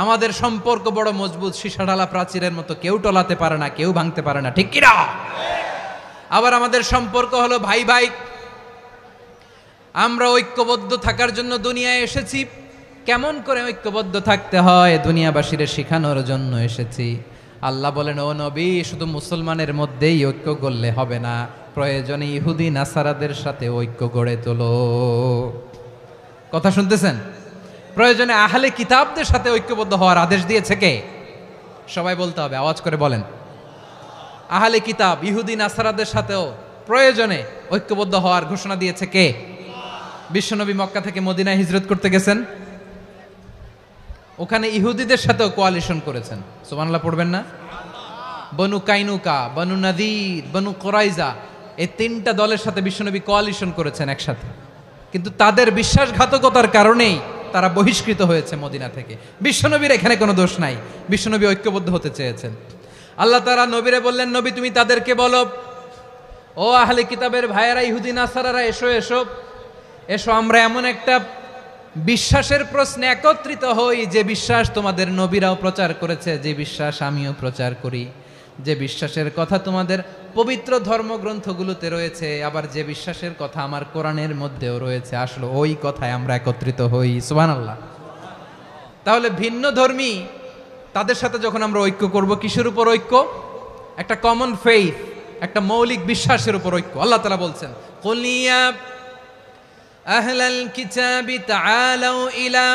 আমাদের সম্পর্ক বড় মজবুত, সীসাঢালা প্রাচীরের মতো, কেউ টলাতে পারে না, কেউ ভাঙতে পারে না, ঠিক কি না? আবার আমাদের সম্পর্ক হলো ভাই ভাই, আমরা ঐক্যবদ্ধ থাকার জন্য দুনিয়ায় এসেছি। কেমন করে ঐক্যবদ্ধ থাকতে হয় দুনিয়াবাসীর শেখানোর জন্য এসেছি। আল্লাহ বলেন, ও নবী, শুধু মুসলমানের মধ্যেই ঐক্য গড়লে হবে না, প্রয়োজনে ইহুদি নাসারাদের সাথে ঐক্য গড়ে তোলো। কথা শুনতেছেন? প্রয়োজনে আহলে কিতাবদের সাথে ঐক্যবদ্ধ হওয়ার আদেশ দিয়েছে কে? সবাই বলতে হবে, আওয়াজ করে বলেন। আহলে কিতাব, ইহুদি নাসারাদের সাথেও প্রয়োজনে ঐক্যবদ্ধ হওয়ার ঘোষণা দিয়েছে কে? বিশ্বনবী মক্কা থেকে মদিনায় হিজরত করতে গেছেন, ওখানে ইহুদিদের সাথেও কোয়ালিশন করেছেন। সুবহানাল্লাহ পড়বেন না? বনু কাইনুকা, বনু নাদির, বনু কুরাইজা, এই তিনটা দলের সাথে বিশ্বনবী কোয়ালিশন করেছেন একসাথে, কিন্তু তাদের বিশ্বাসঘাতকতার কারণেই তারা বহিষ্কৃত হয়েছে মদিনা থেকে। বিশ্বনবীর এখানে কোনো দোষ নাই, বিশ্বনবী ঐক্যবদ্ধ হতে চেয়েছেন। আল্লাহ তাআলা নবীরে বললেন, নবী তুমি তাদেরকে বলো, ও আহলে কিতাবের ভাইয়েরা, ইহুদি নাসারারা, এসো এসো এসো, আমরা এমন একটা বিশ্বাসের প্রশ্নে একত্রিত হই, যে বিশ্বাস তোমাদের নবীরাও প্রচার করেছে, যে বিশ্বাস আমিও প্রচার করি, যে বিশ্বাসের কথা তোমাদের পবিত্র ধর্মগ্রন্থগুলোতে রয়েছে, আবার যে বিশ্বাসের কথা আমার কোরআনের মধ্যেও রয়েছে, আসলে ওই কথায় আমরা একত্রিত হই। সুবহানাল্লাহ। তাহলে ভিন্ন ধর্মী তাদের সাথে যখন আমরা ঐক্য করব, কিসের উপর ঐক্য? একটা কমন ফেইথ, একটা মৌলিক বিশ্বাসের উপর ঐক্য। আল্লাহ তাআলা বলছেন, কুল ইয়া আহলাল কিতাবি তাআলাউ ইলা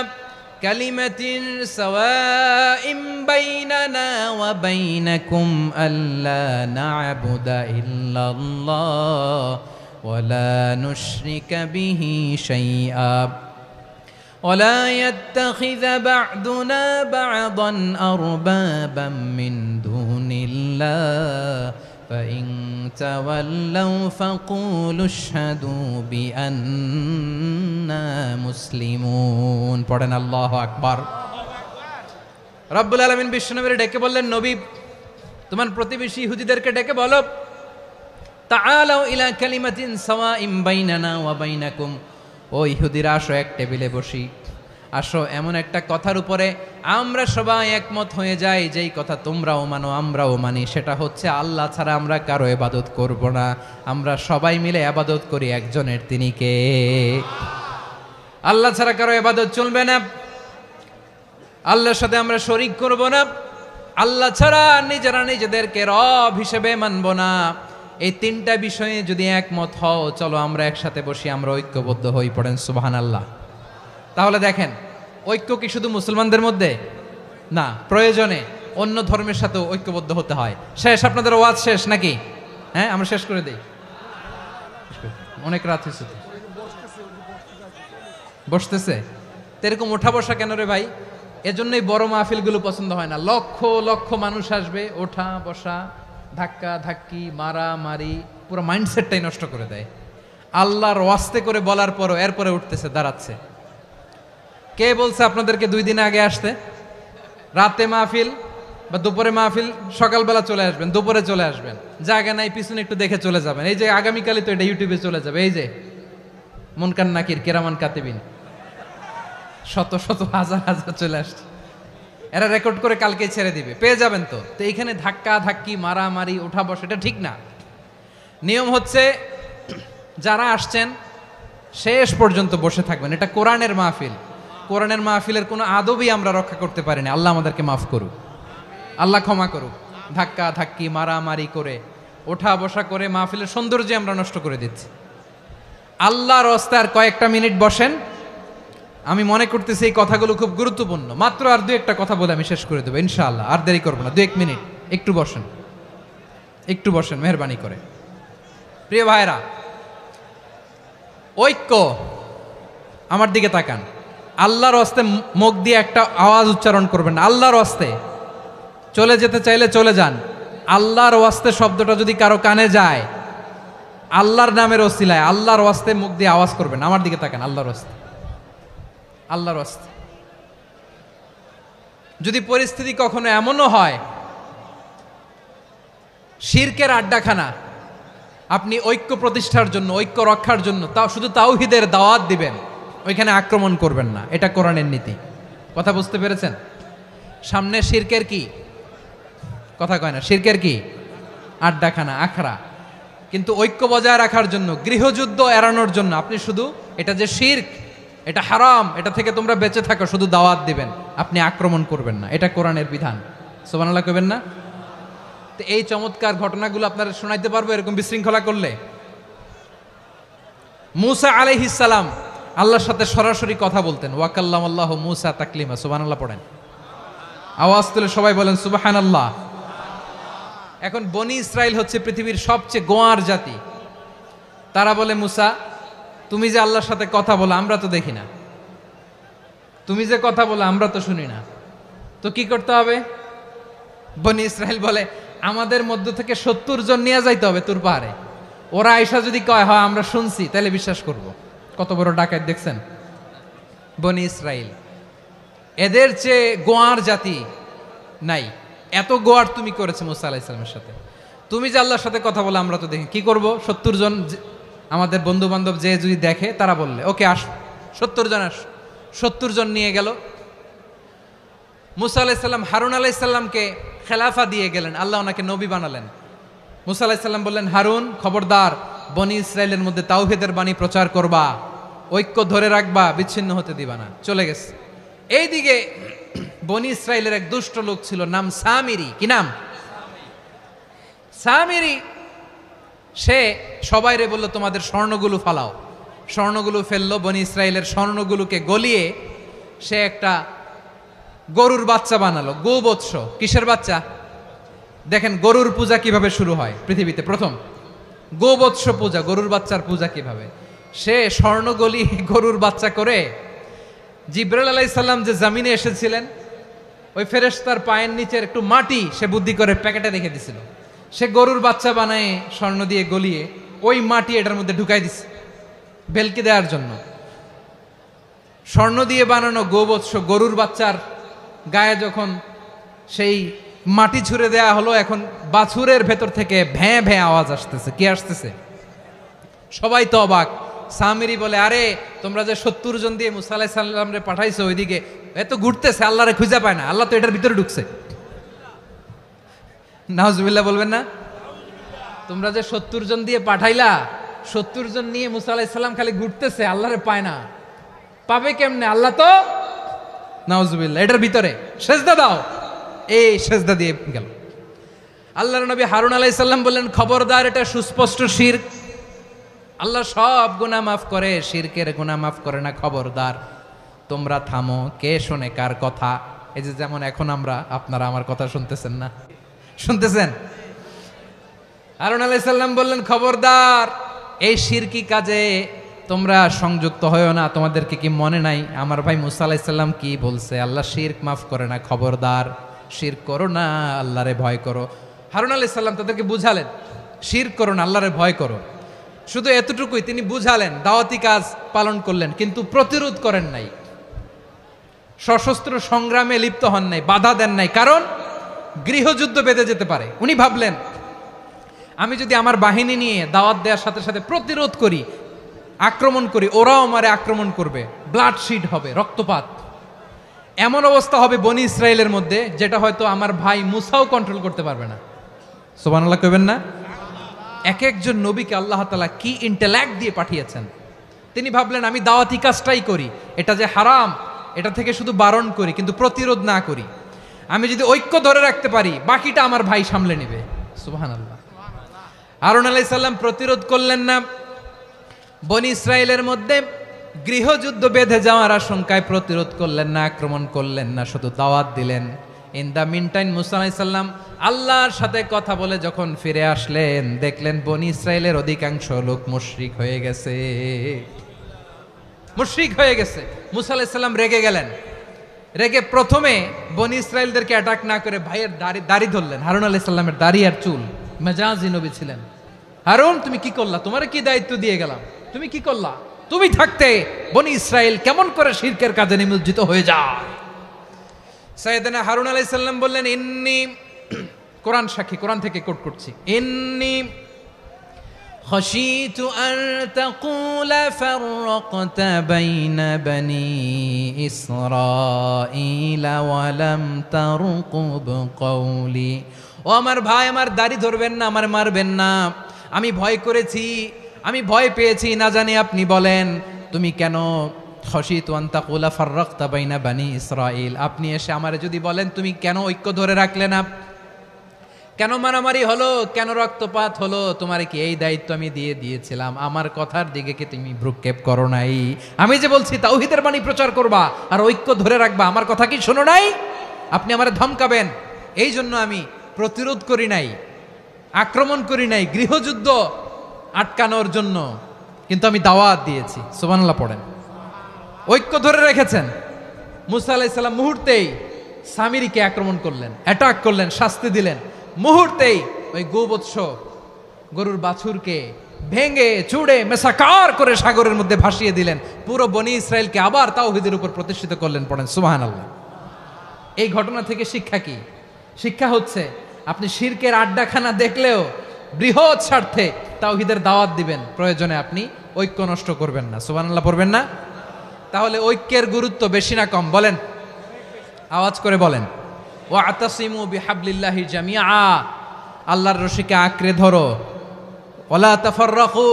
কালিমাতিন সাওয়াইম বাইনানা ওয়া বাইনাকুম আল্লা না'বুদা ইল্লাল্লাহ ওয়া লা নুশরিকা বিহি শাইআ ولا يتخذ بعضنا بعضا أربابا من دون الله فإن تولوا فقولوا اشهدوا بأننا مسلمون। পড়েন আল্লাহু আকবার। রব্বুল আলামিন বিশ্বনবীর ডেকে বললেন, নবী তোমার প্রতিবেশী ইহুদিদেরকে ডেকে বলো, তাআলাউ ইলা কালিমাতিন সাওয়াইম বাইনানা ওয়া বাইনাকুম, ও ইহুদিরা, আসো এক টেবিলে বসি, আসো এমন একটা কথার উপরে আমরা সবাই একমত হয়ে যাই, যেই কথা তোমরাও মানো আমরাও মানি, সেটা হচ্ছে আল্লাহ ছাড়া আমরা কারো ইবাদত করব না, আমরা সবাই মিলে ইবাদত করি একজনের, তিনি কে? আল্লাহ ছাড়া কারো ইবাদত চলবে না, আল্লাহর সাথে আমরা শরীক করব না, আল্লাহ ছাড়া নিজেরা নিজেদেরকে রব হিসেবে মানব না। এই তিনটা বিষয়ে যদি একমত হও, চলো আমরা একসাথে বসি, আমরা ঐক্যবদ্ধ হই। পড়েন সুবহানাল্লাহ। তাহলে দেখেন, ঐক্য কি শুধু মুসলমানদের মধ্যে না, প্রয়োজনে অন্য ধর্মের সাথেও ঐক্যবদ্ধ হতে হয়। শেষ, আপনাদের ওয়াজ শেষ নাকি? হ্যাঁ, আমরা শেষ করে দেই, অনেক রাত হয়েছে। বসতেছে তো এরকম ওঠা বসা কেন রে ভাই? এজন্যই বড় মাহফিলগুলো পছন্দ হয় না। লক্ষ লক্ষ মানুষ আসবে, ওঠা বসা, ধাক্কা ধাক্কি, মারা মারি, পুরো মাইন্ডসেটটাই নষ্ট করে দেয়। আল্লাহর ওয়াস্তে করে বলার পরও এরপরে উঠতেছে, দাঁড়াচ্ছে। কে বলছে আপনাদেরকে 2 দিন আগে আসতে? রাতে মাহফিল বা দুপুরে মাহফিল, সকালবেলা চলে আসবেন, দুপুরে চলে আসবেন, জায়গা নাই পিছনে একটু দেখে চলে যাবেন। এই যে আগামীকালই তো এটা ইউটিউবে চলে যাবে। এই যে মুনকার নাকির কেরামান কাতিবিন, শত শত হাজার হাজার চলে আসছে, এরা রেকর্ড করে কালকেই ছেড়ে দিবে, পেয়ে যাবেন। তো তো এইখানে ধাক্কা ধাক্কি, মারামারি, ওঠা বসা, এটা ঠিক না। নিয়ম হচ্ছে যারা আসছেন শেষ পর্যন্ত বসে থাকবেন। এটা কোরআনের মাহফিল। কোরআনের মাহফিলের কোনো আদবই আমরা রক্ষা করতে পারিনি। আল্লাহ আমাদেরকে মাফ করুক, আল্লাহ ক্ষমা করুক। ধাক্কা ধাক্কি, মারামারি করে, ওঠা বসা করে মাহফিলের সৌন্দর্য আমরা নষ্ট করে দিচ্ছি। আল্লাহর রাস্তায় কয়েকটা মিনিট বসেন। আমি মনে করতেছি এই কথাগুলো খুব গুরুত্বপূর্ণ। মাত্র আর 2-1টা কথা বলে আমি শেষ করে দেবো ইনশাআল্লাহ। আর দেরি করবো না, 2-1 মিনিট একটু বসেন, একটু বসেন মেহরবানি করে। প্রিয় ভাইরা, ঐক্য, আমার দিকে তাকান। আল্লাহর রাস্তে মুখ দিয়ে একটা আওয়াজ উচ্চারণ করবেন না। আল্লাহর রাস্তে চলে যেতে চাইলে চলে যান। আল্লাহর ওয়াস্তে শব্দটা যদি কারো কানে যায়, আল্লাহর নামের ওসিলায় আল্লাহর ওয়াস্তে মুখ দিয়ে আওয়াজ করবেন। আমার দিকে তাকান। আল্লাহর ওয়াস্তে, আল্লাহর ওয়াস্তে। যদি পরিস্থিতি কখনো এমনও হয় শিরকের আড্ডাখানা, আপনি ঐক্য প্রতিষ্ঠার জন্য, ঐক্য রক্ষার জন্য তাও শুধু তাওহীদের দাওয়াত দিবেন, ওইখানে আক্রমণ করবেন না। এটা কোরআনের নীতি। কথা বুঝতে পেরেছেন? সামনে শিরকের কি কথা কয় না, শিরকের কি আড্ডাখানা, আখড়া। কিন্তু ঐক্য বজায় রাখার জন্য, গৃহযুদ্ধ এড়ানোর জন্য আপনি শুধু এটা যে শিরক, এটা হারাম, এটা থেকে তোমরা বেঁচে থাকো, শুধু দাওয়াত দিবেন, আপনি আক্রমণ করবেন না। এটা কোরআনের বিধান। সুবহানাল্লাহ কইবেন না? তো এই চমৎকার ঘটনাগুলো আপনারা শোনাইতে পারবো এরকম বিশৃঙ্খলা করলে। মূসা আলাইহিস সালাম আল্লাহর সাথে সরাসরি কথা বলতেন। ওয়াকাল্লামাল্লাহু মূসা তাকলিমা। সুবহানাল্লাহ পড়েন, আওয়াজ তুলে সবাই বলেন সুবহানাল্লাহ। এখন বনি ইসরাইল হচ্ছে পৃথিবীর সবচেয়ে গোয়ার জাতি। তারা বলে, মূসা তুমি যে আল্লাহর সাথে কথা বলো আমরা তো দেখি না, তুমি যে কথা বলো আমরা তো শুনি না, তো কি করতে হবে? বনি ইসরাইল বলে, আমাদের মধ্য থেকে 70 জন নিয়ে যাইতে হবে তুর পাহাড়ে। ওরা আয়েশা যদি কয় হয় আমরা শুনছি, তাহলে বিশ্বাস করব। কত বড় ডাকাত দেখছেন বনি ইসরাইল। এদের চেয়ে গোয়ার জাতি নাই। এত গোয়ার তুমি করেছে মুসা আলাইহিস সালামের সাথে। তুমি যে আল্লাহর সাথে কথা বলে আমরা তো দেখি, কি করব? 70 জন আমাদের বন্ধু বান্ধব যে যদি দেখে, তারা বললে ওকে আস, 70 জন আস। 70 জন নিয়ে গেল। মুসা আলাইহিস সালাম হারুন আলাইহিস সালামকে খেলাফা দিয়ে গেলেন, আল্লাহ ওনাকে নবী বানালেন। মুসা আলাইহিস সালাম বললেন, হারুন খবরদার, বনি ইসরাইলের মধ্যে তাওহীদের বাণী প্রচার করবা, ঐক্য ধরে রাখবা, বিচ্ছিন্ন হতে দিবা না। চলে গেছে। এইদিকে বনি ইসরাইলের এক দুষ্ট লোক ছিল, নাম সামিরি। কি নাম? সামিরি। সে সবাইরে বলল তোমাদের স্বর্ণগুলো ফালাও। স্বর্ণগুলো ফেললো। বনি ইসরাইলের স্বর্ণগুলোকে গলিয়ে সে একটা গরুর বাচ্চা বানালো। গোবৎস। কিসের বাচ্চা? দেখেন গরুর পূজা কিভাবে শুরু হয় পৃথিবীতে প্রথম। গোবৎস পূজা, গরুর বাচ্চার পূজা কিভাবে। সে স্বর্ণ গলি গরুর বাচ্চা করে, জিব্রাইল আলাইহিস সালাম যে জমিনে এসেছিলেন, ওই ফেরেশতার পায়ের নিচের একটু মাটি সে বুদ্ধি করে প্যাকেটে রেখে দিছিল। সে গরুর বাচ্চা বানায় স্বর্ণ দিয়ে গলিয়ে ওই মাটি এটার মধ্যে ঢুকাই দিছে ভেলকি দেওয়ার জন্য। স্বর্ণ দিয়ে বানানো গোবৎস গরুর বাচ্চার গায়ে যখন সেই মাটি ছুঁড়ে দেয়া হলো, এখন বাছুরের ভেতর থেকে ভ্যাঁ ভ্যাঁ আওয়াজ আসতেছে। কি আসতেছে? সবাই তো অবাক। সামিরি বলে, আরে তোমরা যে 70 জন দিয়ে মুসা আলাইহিস সালামরে পাঠাইছো, ওইদিকে এত ঘুরতেছে, আল্লাহরে খুঁজে পায় না, আল্লাহ তো এটার ভিতরে ঢুকছে। নাউজুবিল্লাহ বলবেন না? তোমরা যে 70 জন দিয়ে পাঠাইলা, 70 জন নিয়ে মুসা আলাইহিস সালাম খালি ঘুরতেছে, আল্লাহরে পায় না। পাবে কেমনে? আল্লাহ তো, নাউজুবিল্লাহ, এটার ভিতরে সেজদা দাও। এই সেজদা দিয়ে গেল। আল্লাহর নবী হারুন আলাইহিস সালাম বললেন, খবরদার, এটা সুস্পষ্ট শিরক। আল্লাহ সব গুনাহ মাফ করে, শিরকের গুনাহ মাফ করে না। খবরদার, তোমরা থামো। কে শোনে কার কথা? এই যে যেমন এখন আপনারা আমার কথা শুনতেছেন না? শুনতেছেন? হারুন আলাইহিস সালাম বললেন, খবরদার, এই শিরকি কাজে তোমরা সংযুক্ত হয়েও না, তোমাদেরকে কি মনে নাই আমার ভাই মুসা আলাইহিস সালাম কি বলছে, আল্লাহ শিরক মাফ করে না, খবরদার শিরক করো না, আল্লাহরে ভয় করো। হারুন আলাইহিস সালাম তাদেরকে বুঝালেন শিরক করো না, আল্লাহরে ভয় করো। শুধু এতটুকুই তিনি বুঝালেন, দাওয়াতি কাজ পালন করলেন, কিন্তু প্রতিরোধ করেন নাই, সশস্ত্র সংগ্রামে লিপ্ত হন নাই, বাধা দেন নাই, কারণ গৃহযুদ্ধ বেঁধে যেতে পারে। উনি ভাবলেন আমি যদি আমার বাহিনী নিয়ে দাওয়াত দেওয়ার সাথে সাথে প্রতিরোধ করি, আক্রমণ করি, ওরাও আমারে আক্রমণ করবে, ব্লাডশিড হবে, রক্তপাত, এমন অবস্থা হবে বনি ইসরায়েলের মধ্যে যেটা হয়তো আমার ভাই মুসাও কন্ট্রোল করতে পারবে না। সুবহানাল্লাহ কইবেন না? এক একজন নবীকে আল্লাহ তাআলা কি ইন্টেলেক্ট দিয়ে পাঠিয়েছেন। তিনি ভাবলেন আমি দাওয়াতি কাজটাই করি, এটা যে হারাম এটা থেকে শুধু বারণ করি, কিন্তু প্রতিরোধ না করি। আমি যদি ঐক্য ধরে রাখতে পারি, বাকিটা আমার ভাই সামলে নেবে। সুবহানাল্লাহ। হারুন আলাইহিস সালাম প্রতিরোধ করলেন না, বনি ইসরায়েলের মধ্যে গৃহযুদ্ধ বেঁধে যাওয়ার আশঙ্কায় প্রতিরোধ করলেন না, আক্রমণ করলেন না, শুধু দাওয়াত দিলেন। ইন দ্য মিন টাইম মুসা আলাইহিস সালাম আল্লাহর সাথে কথা বলে যখন ফিরে আসলেন, দেখলেন বনি ইসরায়েলের অধিকাংশ লোক মুশরিক হয়ে গেছে, মুশরিক হয়ে গেছে। মুসা আলাইহিস সালাম রেগে গেলেন, রেগে প্রথমে বনি ইসরায়েলদেরকে অ্যাটাক না করে ভাইয়ের দাড়ি ধরলেন। হারুন আলাইহিস সালামের দাড়ি আর চুল, মেজাজি নবী ছিলেন। হারুন তুমি কি করলা, তোমারে কি দায়িত্ব দিয়ে গেলাম, তুমি কি করলা, তুমি থাকতে বনি ইসরায়েল কেমন করে শিরকের কাজে নিমজ্জিত হয়ে যায়। সাইয়েদনা হারুন আলাইহিস সালাম বললেন ইন্নী, কোরআন সাক্ষী, কোরআন থেকে কোট করছি, ইন্নী خشيت أن تقول فرقت بين بني إسرائيل ولم ترقب قولي। ও আমার ভাই, আমার দাড়ি ধরবেন না, আমার মারবেন না, আমি ভয় করেছি, আমি ভয় পেয়েছি, না জানি আপনি বলেন তুমি কেন খশিতু আন তাকুলা ফাররাকতা বাইনা বানি ইসরাইল, আপনি এসে আমারে যদি বলেন তুমি কেন ঐক্য ধরে রাখলে না, কেন মারামারি হলো, কেন রক্তপাত হলো, তোমার কি এই দায়িত্ব আমি দিয়ে দিয়েছিলাম, আমার কথার দিকে কি তুমি ভ্রুক্ষেপ করো নাই? আমি যে বলছি তাওহীদের বাণী প্রচার করবা আর ঐক্য ধরে রাখবা, আমার কথা কি শোনো নাই? আপনি আমারে ধমকাবেন, এই জন্য আমি প্রতিরোধ করি নাই, আক্রমণ করি নাই, গৃহযুদ্ধ আটকানোর জন্য, কিন্তু আমি দাওয়াত দিয়েছি। সুবহানাল্লাহ পড়েন। ঐক্য ধরে রেখেছেন। মুসা আলাইহিস সালাম মুহূর্তেই সামিরীকে আক্রমণ করলেন, অ্যাটাক করলেন, শাস্তি দিলেন। মুহূর্তেই ওই গোবৎস গরুর বাছুরকে ভেঙে চুড়ে মেসাকার করে সাগরের মধ্যে ভাসিয়ে দিলেন। পুরো বনি ইসরায়েলকে আবার তাওহীদের উপর প্রতিষ্ঠিত করলেন। পড়েন সুবহানাল্লাহ। এই ঘটনা থেকে শিক্ষা কি? শিক্ষা হচ্ছে আপনি শিরকের আড্ডাখানা দেখলেও বৃহৎ স্বার্থে তাওহীদের দাওয়াত দিবেন, প্রয়োজনে আপনি ঐক্য নষ্ট করবেন না। সুবহানাল্লাহ পড়বেন না? তাহলে ঐক্যের গুরুত্ব বেশি না কম বলেন? আওয়াজ করে বলেন। ওয়াতাসিমু বিহাবলিল্লাহি জামিআ, আল্লাহর রশিকে আঁকড়ে ধরো। ওয়ালা তাফাররাকু,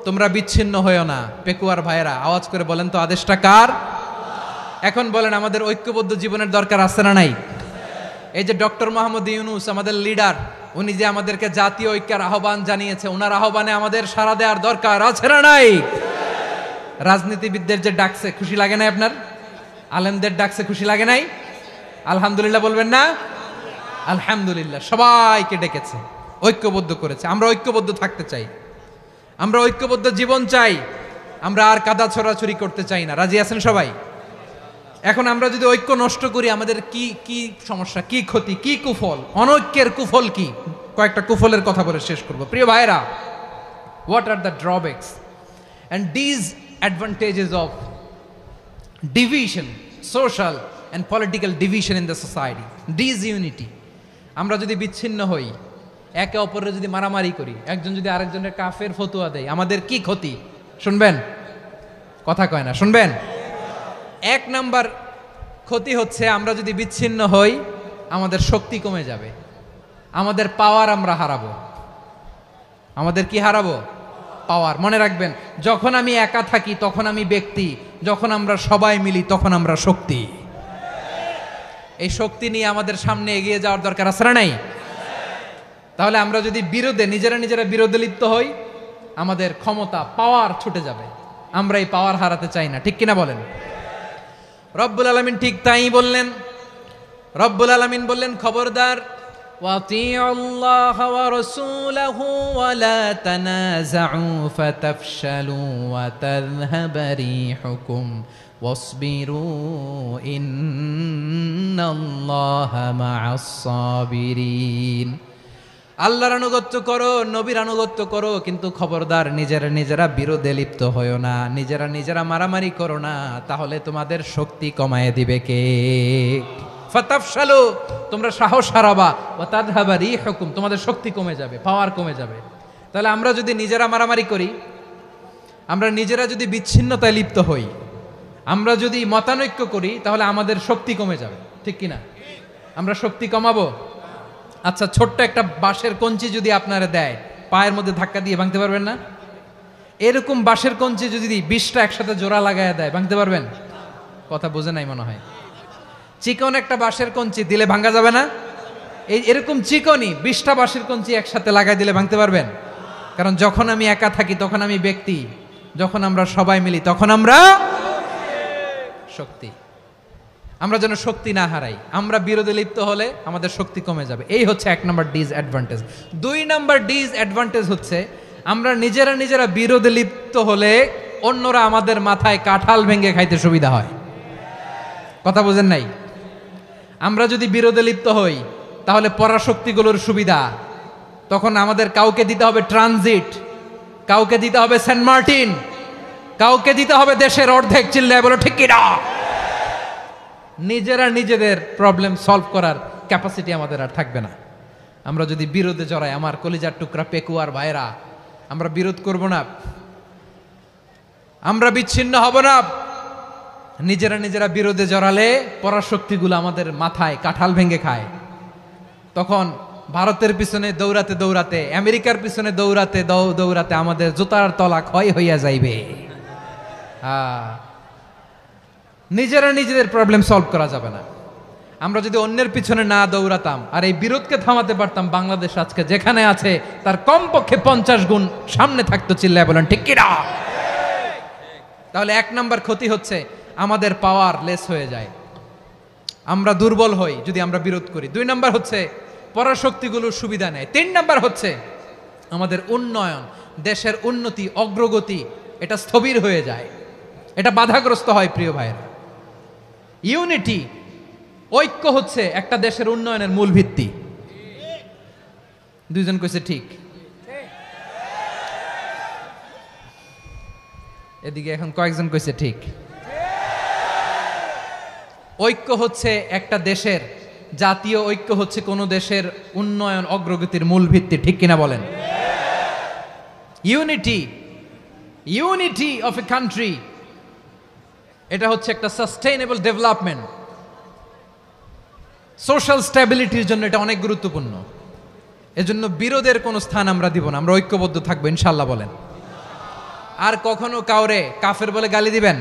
তোমরা বিচ্ছিন্ন হয়েও না। পেকুয়ার ভাইয়েরা আওয়াজ করে বলেন তো আদেশটা কার? এখন বলেন আমাদের ঐক্যবদ্ধ জীবনের দরকার আছে না নাই? এই যে ডক্টর মোহাম্মদ ইউনূস আমাদের লিডার, উনি যে আমাদেরকে জাতীয় ঐক্যের আহ্বান জানিয়েছে, ওনার আহ্বানে আমাদের সাড়া দেওয়ার দরকার আছে না নাই? রাজনীতিবিদদের যে ডাকছে খুশি লাগে নাই আপনার? আলেমদের ডাকছে খুশি লাগে নাই? আলহামদুলিল্লাহ বলবেন না? আলহামদুলিল্লাহ। সবাইকে ডেকেছে, ঐক্যবদ্ধ করেছে। আমরা ঐক্যবদ্ধ থাকতে চাই, আমরা ঐক্যবদ্ধ জীবন চাই, আমরা আর কাদা ছড়াছড়ি করতে চাই না। রাজি আছেন সবাই? এখন আমরা যদি ঐক্য নষ্ট করি আমাদের কি কি সমস্যা, কি ক্ষতি, কি কুফল, অনৈক্যের কুফল কি? কয়েকটা কুফলের কথা বলে শেষ করব। প্রিয় ভাইরা, what are the drawbacks and disadvantages of division, social and political division in the society, disunity? আমরা যদি বিচ্ছিন্ন হই, একে অপরের যদি মারামারি করি, একজন যদি আরেকজনের কাফের ফতোয়া দেয়, আমাদের কি ক্ষতি? শুনবেন? কথা কয় না, শুনবেন? এক নাম্বার ক্ষতি হচ্ছে আমরা যদি বিচ্ছিন্ন হই, আমাদের শক্তি কমে যাবে, আমাদের পাওয়ার আমরা হারাবো। আমাদের কি হারাবো? পাওয়ার। মনে রাখবেন, যখন আমি একা থাকি তখন আমি ব্যক্তি, যখন আমরা সবাই মিলি তখন আমরা শক্তি। এই শক্তি নিয়ে আমাদের সামনে এগিয়ে যাওয়ার দরকার আছে না নাই? তাহলে আমরা যদি নিজেরা বিরোধে লিপ্ত হই, আমাদের ক্ষমতা, পাওয়ার ছুটে যাবে। আমরা এই পাওয়ার হারাতে চাই না, ঠিক কিনা বলেন? রব্বুল আলামিন ঠিক তাই বললেন। রব্বুল আলামিন বললেন, খবরদার وأطيعوا الله ورسوله ولا تنازعوا فتفشلوا وتذهب ريحكم واصبروا إن الله مع الصابرين আল্লাহর আনুগত্য করো, নবীর আনুগত্য করো, কিন্তু খবরদার নিজেরা নিজেরা বিরোধে লিপ্ত হয়ো না, নিজেরা নিজেরা মারামারি করো না, তাহলে তোমাদের শক্তি কমায় দিবে কে? ফাতাফশালু, তোমরা সাহস হারাবা, ওয়া তাযহাবা রিহুকুম, তোমাদের শক্তি কমে যাবে, পাওয়ার কমে যাবে। তাহলে আমরা যদি নিজেরা মারামারি করি, আমরা নিজেরা যদি বিচ্ছিন্নতায় লিপ্ত হই, আমরা যদি মতানৈক্য করি, তাহলে আমাদের শক্তি কমে যাবে, ঠিক কিনা? আমরা শক্তি কমাবো? আচ্ছা, ছোট্ট একটা বাঁশের কঞ্চি যদি আপনারা দেয়, পায়ের মধ্যে ধাক্কা দিয়ে ভাঙতে পারবেন না? এরকম বাঁশের কঞ্চি যদি 20টা একসাথে জোড়া লাগায় দেয়, ভাঙতে পারবেন? কথা বোঝে নাই মনে হয়। চিকন একটা বাঁশের কঞ্চি দিলে ভাঙা যাবে না? এরকম চিকনই 20টা বাঁশের কঞ্চি একসাথে লাগাই দিলে ভাঙতে পারবেন? কারণ যখন আমি একা থাকি তখন আমি ব্যক্তি, যখন আমরা সবাই মিলি তখন আমরা শক্তি। আমরা যেন শক্তি না হারাই। আমরা বিরোধে লিপ্ত হলে আমাদের শক্তি কমে যাবে। এই হচ্ছে 1 নম্বর ডিসঅ্যাডভান্টেজ। 2 নম্বর ডিসঅ্যাডভান্টেজ হচ্ছে আমরা নিজেরা নিজেরা বিরোধে লিপ্ত হলে অন্যরা আমাদের মাথায় কাঁঠাল ভেঙে খাইতে সুবিধা হয়। কথা বোঝেন নাই? আমরা যদি বিরোধে লিপ্ত হই তাহলে পরাশক্তিগুলোর সুবিধা, তখন আমাদের কাউকে দিতে হবে ট্রানজিট, কাউকে দিতে হবে সেন্ট মার্টিন, কাউকে দিতে হবে দেশের অর্ধেক। চিল্লায় বলো ঠিক কিনা? নিজেরা নিজেদের প্রবলেম সলভ করার ক্যাপাসিটি আমাদের আর থাকবে না। আমরা যদি বিরোধে জড়াই, আমার কলিজার টুকরা পেকুয়ার ভাইরা, আমরা বিরোধ করব না, আমরা বিচ্ছিন্ন হব না। নিজেরা নিজেরা বিরোধে জড়ালে পরাশক্তিগুলো আমাদের মাথায় কাঁঠাল ভেঙে খায়। তখন ভারতের পিছনে দৌড়াতে দৌড়াতে, আমেরিকার পিছনে দৌড়াতে দৌড়াতে আমাদের জুতার তলা ক্ষয় হইয়া যাইবে। নিজেরা নিজেদের প্রবলেম সলভ করা যাবে না। আমরা যদি অন্যের পিছনে না দৌড়াতাম আর এই বিরোধকে থামাতে পারতাম, বাংলাদেশ আজকে যেখানে আছে তার কমপক্ষে 50 গুণ সামনে থাকতো। চিল্লায় বলেন ঠিক কিনা? তাহলে 1 নাম্বার ক্ষতি হচ্ছে আমাদের পাওয়ার লেস হয়ে যায়, আমরা দুর্বল হই যদি আমরা বিরোধ করি। 2 নাম্বার হচ্ছে পরাশক্তিগুলোর সুবিধা নেয়। 3 নাম্বার হচ্ছে আমাদের উন্নয়ন, দেশের উন্নতি, অগ্রগতি, এটা স্থবির হয়ে যায়, এটা বাধাগ্রস্ত হয়। প্রিয় ভাইয়েরা, ইউনিটি, ঐক্য হচ্ছে একটা দেশের উন্নয়নের মূল ভিত্তি। 2 জন কইছে ঠিক। এদিকে এখন কয়েকজন কইছে ঠিক। ঐক্য হচ্ছে একটা দেশের, জাতীয় ঐক্য হচ্ছে কোন দেশের উন্নয়ন অগ্রগতির মূল ভিত্তি, ঠিক কিনা বলেন? ইউনিটি অফ এ কান্ট্রি, এটা হচ্ছে একটা সাস্টেইনেবল ডেভেলপমেন্ট, সোশ্যাল স্ট্যাবিলিটির জন্য এটা অনেক গুরুত্বপূর্ণ। এজন্য বিরোধের কোনো স্থান আমরা দিব না, আমরা ঐক্যবদ্ধ থাকবো ইনশাআল্লাহ বলেন। আর কখনো কাউরে কাফের বলে গালি দিবেন?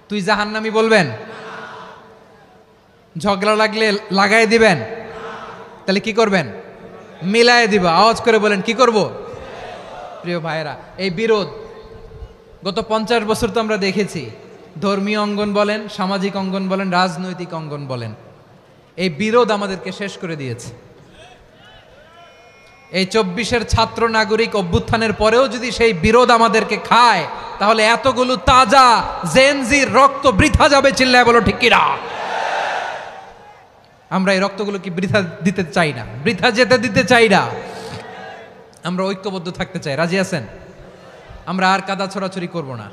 তুই জাহান্নামী বলবেন? ঝগড়া লাগলে লাগাই দিবেন? তাহলে কি করবেন? মিলায় দিব। আওয়াজ করে বলেন কি করব? প্রিয় ভাইয়েরা, এই বিরোধ গত 50 বছর তো আমরা দেখেছি, ধর্মীয় অঙ্গন বলেন, সামাজিক অঙ্গন বলেন, রাজনৈতিক অঙ্গন বলেন, এই বিরোধ আমাদেরকে শেষ করে দিয়েছে। এই 24-এর ছাত্র নাগরিক অভ্যুত্থানের পরেও যদি সেই বিরোধ আমাদেরকে খায়, তাহলে এতগুলো তাজা জেনজির রক্ত বৃথা যাবে। চিল্লায় বলো ঠিক কিনা? আমরা এই রক্তগুলো কি বৃথা দিতে চাই না, বৃথা যেতে দিতে চাই না। আমরা ঐক্যবদ্ধ থাকতে চাই। রাজি আছেন? আমরা আর কাদা ছড়াছড়ি করব না।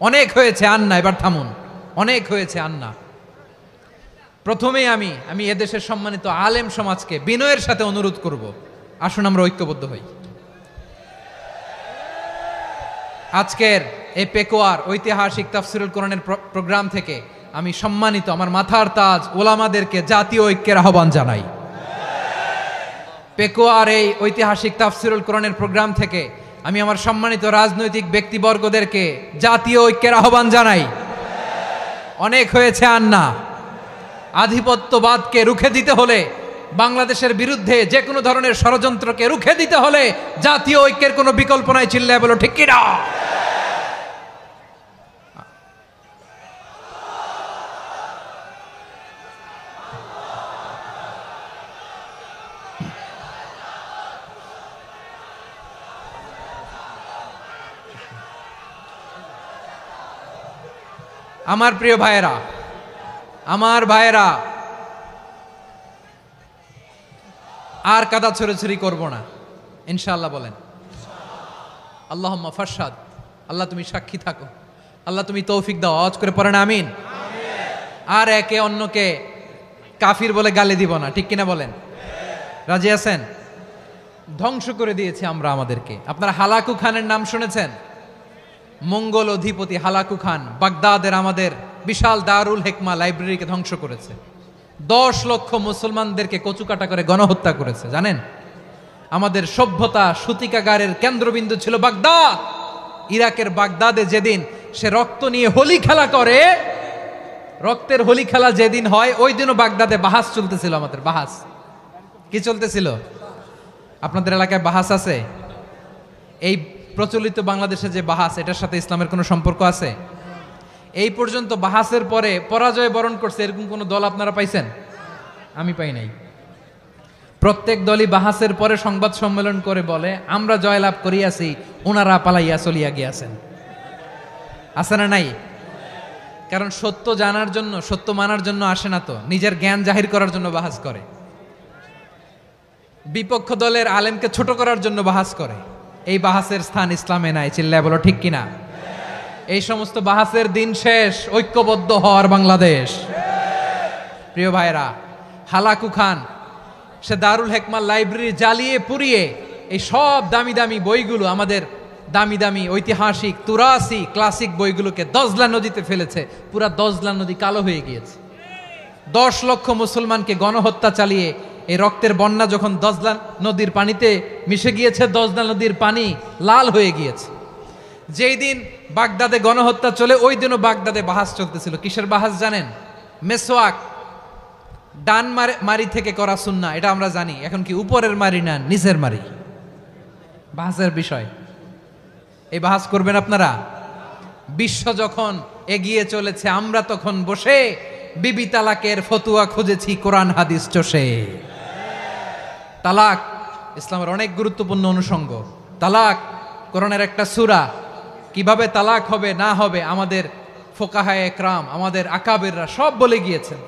অনেক হয়েছে, আন্না, এবার থামুন। অনেক হয়েছে, আন্না। প্রথমেই আমি এদেশের সম্মানিত আলেম সমাজকে বিনয়ের সাথে অনুরোধ করব, আসুন আমরা ঐক্যবদ্ধ হই। আজকের এই পেকুয়ার ঐতিহাসিক তাফসিরুল কোরআনের প্রোগ্রাম থেকে আমি সম্মানিত আমার মাথার তাজ ওলামাদেরকে জাতীয় ঐক্যের আহ্বান জানাই। পেকুয়ার এই ঐতিহাসিক তাফসিরুল কোরআনের প্রোগ্রাম থেকে আমি আমার সম্মানিত রাজনৈতিক ব্যক্তিবর্গদেরকে জাতীয় ঐক্যের আহ্বান জানাই। অনেক হয়েছে, আন্না। আধিপত্যবাদকে রুখে দিতে হলে, বাংলাদেশের বিরুদ্ধে যে কোনো ধরনের ষড়যন্ত্রকে রুখে দিতে হলে জাতীয় ঐক্যের কোনো বিকল্প নাই। চিল্লায় বলো ঠিক কিনা? আমার প্রিয় ভাইয়েরা, আমার ভাইয়েরা, আর কাদা ছড়াছড়ি করব না ইনশাআল্লাহ। বলেন আল্লাহুম্মা ফারশাদ। আল্লাহ তুমি সাক্ষী থাকো, আল্লাহ তুমি তৌফিক দাও। আওয়াজ করে পড়েন আমিন। আর একে অন্যকে কাফির বলে গালি দিব না, ঠিক কিনা বলেন? রাজি আছেন? ধ্বংস করে দিয়েছি আমরা আমাদেরকে। আপনারা হালাকু খানের নাম শুনেছেন? মঙ্গল অধিপতি হালাকু খান বাগদাদের আমাদের বিশাল দারুল হেকমা লাইব্রেরিকে ধ্বংস করেছে। 10 লক্ষ মুসলমানদেরকে কচুকাটা করে গণহত্যা করেছে। জানেন, আমাদের সভ্যতা সূতিকাগারের কেন্দ্রবিন্দু ছিল বাগদাদ। ইরাকের বাগদাদে যেদিন সে রক্ত নিয়ে হোলি খেলা করে, রক্তের হোলি খেলা যেদিন হয়, ওই দিনও বাগদাদে বাহাস চলতেছিল। আমাদের বাহাস কি চলতেছিল? আপনাদের এলাকায় বাহাস আছে? এই প্রচলিত বাংলাদেশে যে বাহাস, এটার সাথে ইসলামের কোনো সম্পর্ক আছে? এই পর্যন্ত বাহাসের পরে পরাজয় বরণ করছে এরকম কোন দল আপনারা পাইছেন? আমি পাই নাই। প্রত্যেক দলই বাহাসের পরে সংবাদ সম্মেলন করে বলে আমরা জয়লাভ করিয়াছি, ওনারা পালাইয়া চলিয়া গিয়াছেন। আছে না নাই? কারণ সত্য জানার জন্য, সত্য মানার জন্য আসে না তো, নিজের জ্ঞান জাহির করার জন্য বাহাস করে। বিপক্ষ দলের আলেমকে ছোট করার জন্য বাহাস করে। এই বাহাসের স্থান ইসলামে নাই। চিল্লায় বলো ঠিক কিনা? এই সমস্ত বাহাসের দিন শেষ। ঐক্যবদ্ধ হওয়ার বাংলাদেশ। প্রিয় ভাইরা, হালাকু খান সে দারুল হেকমা লাইব্রেরি জ্বালিয়ে পুড়িয়ে এই সব দামি দামি বইগুলো, আমাদের দামি দামি ঐতিহাসিক তুরাসি ক্লাসিক বইগুলোকে দজলা নদীতে ফেলেছে। পুরা দজলা নদী কালো হয়ে গিয়েছে। 10 লক্ষ মুসলমানকে গণহত্যা চালিয়ে এই রক্তের বন্যা যখন দজলা নদীর পানিতে মিশে গিয়েছে, দজলা নদীর পানি লাল হয়ে গিয়েছে। যেই দিন বাগদাদে গণহত্যা চলে, ওই দিনও বাগদাদে বাহাস চলতেছিল। কিসের বাহাস জানেন? মেসওয়াক, ডান মারি থেকে করা সুন্নাহ, এটা আমরা জানি। এখন কি উপরের মারি না নিচের মারি? বাহাসের বিষয়। এই বাহাস করবেন আপনারা? বিশ্ব যখন এগিয়ে চলেছে, আমরা তখন বসে বিবি তালাকের ফতুয়া খুঁজেছি কোরআন হাদিস চষে। তালাক ইসলামের অনেক গুরুত্বপূর্ণ অনুষঙ্গ। তালাক কোরআনের একটা সূরা। কিভাবে তালাক হবে না হবে আমাদের ফোকাহায়ে একরাম, আমাদের আকাবেররা সব বলে গিয়েছেন,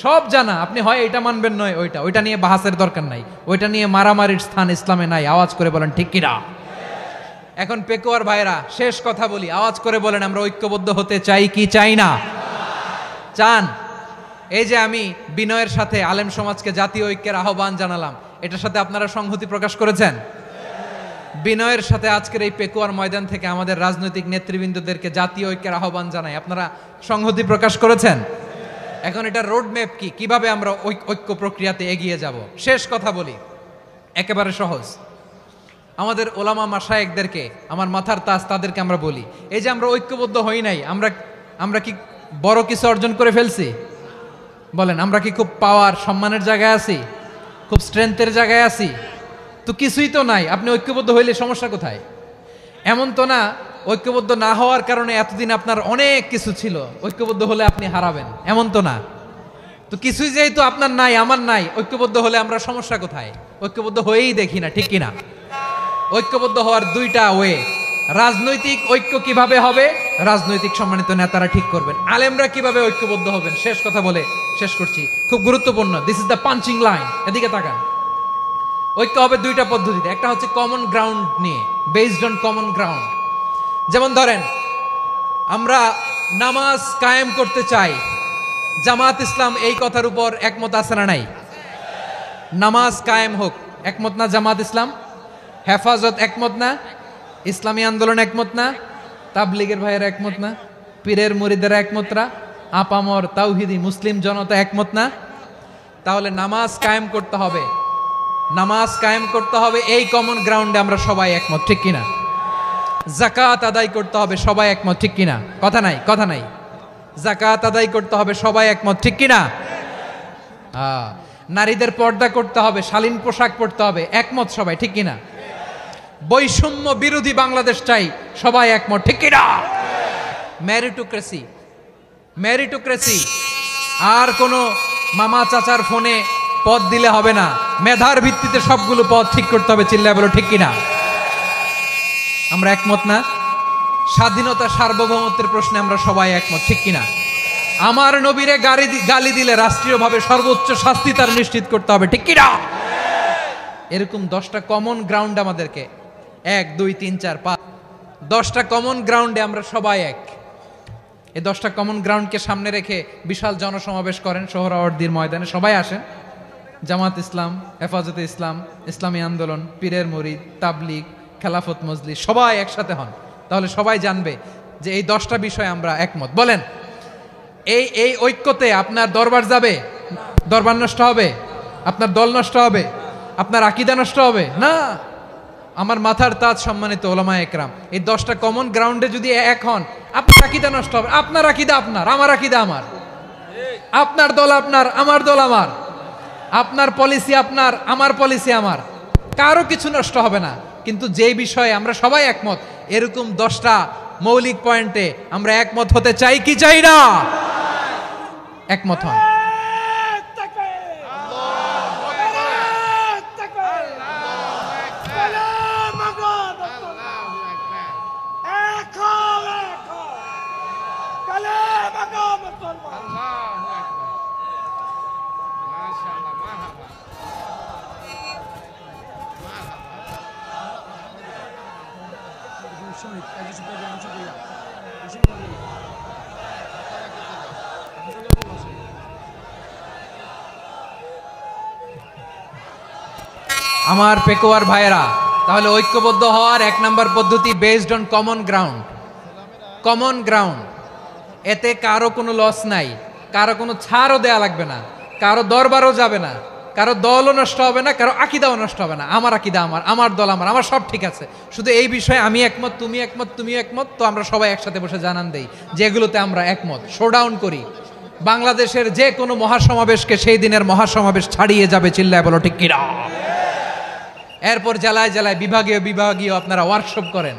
সব জানা। আপনি হয় এটা মানবেন, নয় ওইটা। ওইটা নিয়ে বাহাসের দরকার নাই, ওইটা নিয়ে মারামারির স্থান ইসলামে নাই। আওয়াজ করে বলেন ঠিক কিনা? এখন পেকুয়ার ভাইরা, শেষ কথা বলি, আওয়াজ করে বলেন আমরা ঐক্যবদ্ধ হতে চাই কি চাই না? চান? এই যে আমি বিনয়ের সাথে আলেম সমাজকে জাতীয় ঐক্যের আহ্বান জানালাম, এটার সাথে আপনারা সংহতি প্রকাশ করেছেন? বিনয়ের সাথে আজকের এই পেকুয়ার ময়দান থেকে আমাদের রাজনৈতিক নেতৃবৃন্দদেরকে জাতীয় ঐক্যের আহ্বান জানাই, আপনারা সংহতি প্রকাশ করেছেন? এখন এটা রোড ম্যাপ কি, কিভাবে আমরা ঐক্য প্রক্রিয়াতে এগিয়ে যাব? শেষ কথা বলি, একেবারে সহজ। আমাদের ওলামা মাশায়েখদেরকে, আমার মাথার তাজ, তাদেরকে আমরা বলি, এই যে আমরা ঐক্যবদ্ধ হই নাই, আমরা কি বড় কিছু অর্জন করে ফেলছি? বলেন, আমরা কি খুব পাওয়ার সম্মানের জায়গায় আছি? খুব স্ট্রেংথের জায়গায় আছি? তো কিছুই তো নাই। আপনি ঐক্যবদ্ধ হইলে সমস্যা কোথায়? এমন তো না ঐক্যবদ্ধ না হওয়ার কারণে এতদিন আপনার অনেক কিছু ছিল, ঐক্যবদ্ধ হলে আপনি হারাবেন, এমন তো না। তো কিছুই যেহেতু আপনার নাই, আমার নাই, ঐক্যবদ্ধ হলে আমরা সমস্যা কোথায়? ঐক্যবদ্ধ হয়েই দেখি না, ঠিক কিনা? ঐক্যবদ্ধ হওয়ার দুইটা ওয়ে। রাজনৈতিক ঐক্য কিভাবে হবে? রাজনৈতিক সম্মানিত নেতারা ঠিক করবেন। আলেমরা কিভাবে ঐক্যবদ্ধ হবেন? শেষ কথা বলে শেষ করছি, খুব গুরুত্বপূর্ণ। This is the punching line. এদিকে তাকান। ঐক্য হবে দুইটা পদ্ধতিতে। একটা হচ্ছে কমন গ্রাউন্ড নিয়ে, বেসড অন কমন গ্রাউন্ড। যেমন ধরেন, আমরা নামাজ কায়েম করতে চাই, জামাত ইসলাম এই কথার উপর একমত আছে না নাই? নামাজ কায়েম হোক, একমত না জামাত ইসলাম? হেফাজত একমত না? ইসলামী আন্দোলন একমত না? তাবলীগের ভাইয়েরা একমত না? পীরের মুরিদেরা একমত না? আপামর তাওহিদি মুসলিম জনতা একমত না? তাহলে নামাজ কায়েম করতে হবে, নামাজ কায়েম করতে হবে এই কমন গ্রাউন্ডে আমরা সবাই একমত, ঠিক কিনা? যাকাত আদায় করতে হবে, সবাই একমত, ঠিক কিনা? কথা নাই, কথা নাই। যাকাত আদায় করতে হবে, সবাই একমত, ঠিক কিনা? নারীদের পর্দা করতে হবে, শালীন পোশাক পরতে হবে, একমত সবাই, ঠিক কিনা? বৈষম্য বিরোধী বাংলাদেশ চাই, সবাই একমত, ঠিক কিনা? মেরিটোক্রেসি, মেরিটোক্রেসি, আর কোনো মামা চাচার ফোনে পদ দিলে হবে না, মেধার ভিত্তিতে সবগুলো পদ ঠিক করতে হবে। চিল্লায় বলো ঠিক কিনা? আমরা একমত না? স্বাধীনতা সার্বভৌমত্বের প্রশ্নে আমরা সবাই একমত, ঠিক কিনা? আমার নবীরে গালি দিলে রাষ্ট্রীয়ভাবে সর্বোচ্চ শাস্তি তার নিশ্চিত করতে হবে, ঠিক কিনা? এরকম 10টা কমন গ্রাউন্ড আমাদেরকে, 1 2 3 4 5, 10টা কমন গ্রাউন্ডে আমরা সবাই এক। এই 10টা কমন গ্রাউন্ডকে সামনে রেখে বিশাল জনসমাবেশ করেন সোহরাওয়ার্দীর ময়দানে, সবাই আসেন। জামাত ইসলাম, হেফাজতে ইসলাম, ইসলামী আন্দোলন, পীরের মুরিদ, তাবলিগ, খেলাফত মজলিস, সবাই একসাথে হন। তাহলে সবাই জানবে যে এই 10টা বিষয়ে আমরা একমত। বলেন, এই ঐক্যতে আপনার দরবার যাবে, দরবার নষ্ট হবে, আপনার দল নষ্ট হবে, আপনার আকীদা নষ্ট হবে না। আমার মাথার তাজ সম্মানিত ওলামায়ে একরাম, এই 10টা কমন গ্রাউন্ডে যদি এক হন, আপনার আকীদা নষ্ট হবে। আপনার আকীদা আপনার, আমার আকীদা আমার, আপনার দল আপনার, আমার দল আমার, আপনার পলিসি আপনার, আমার পলিসি আমার, কারো কিছু নষ্ট হবে না। কিন্তু যে বিষয়ে আমরা সবাই একমত, এরকম 10টা মৌলিক পয়েন্টে আমরা একমত হতে চাই কি চাই না? একমত হন। আমার পেকোয়ার ভাইয়েরা, তাহলে ঐক্যবদ্ধ হওয়ার 1 নম্বর পদ্ধতি based on common ground. Common ground, এতে কারো কোনো লস নাই, কারো কোনো ছাড়ও দেয়া লাগবে না, কারো দরবারও যাবে না, কারো দলও নষ্ট হবে না, কারো আকীদাও নষ্ট হবে না। আমার আকীদা আমার, আমার দল আমার, আমার সব ঠিক আছে। শুধু এই বিষয়ে আমি একমত, তুমি একমত, তুমি একমত, তো আমরা সবাই একসাথে বসে জানান দেই যেগুলোতে আমরা একমত, শোডাউন করি। বাংলাদেশের যে কোনো মহাসমাবেশকে সেই দিনের মহাসমাবেশ ছাড়িয়ে যাবে, চিল্লায় বলো ঠিক কিনা? এরপর জেলায় জেলায় বিভাগীয় আপনারা ওয়ার্কশপ করেন,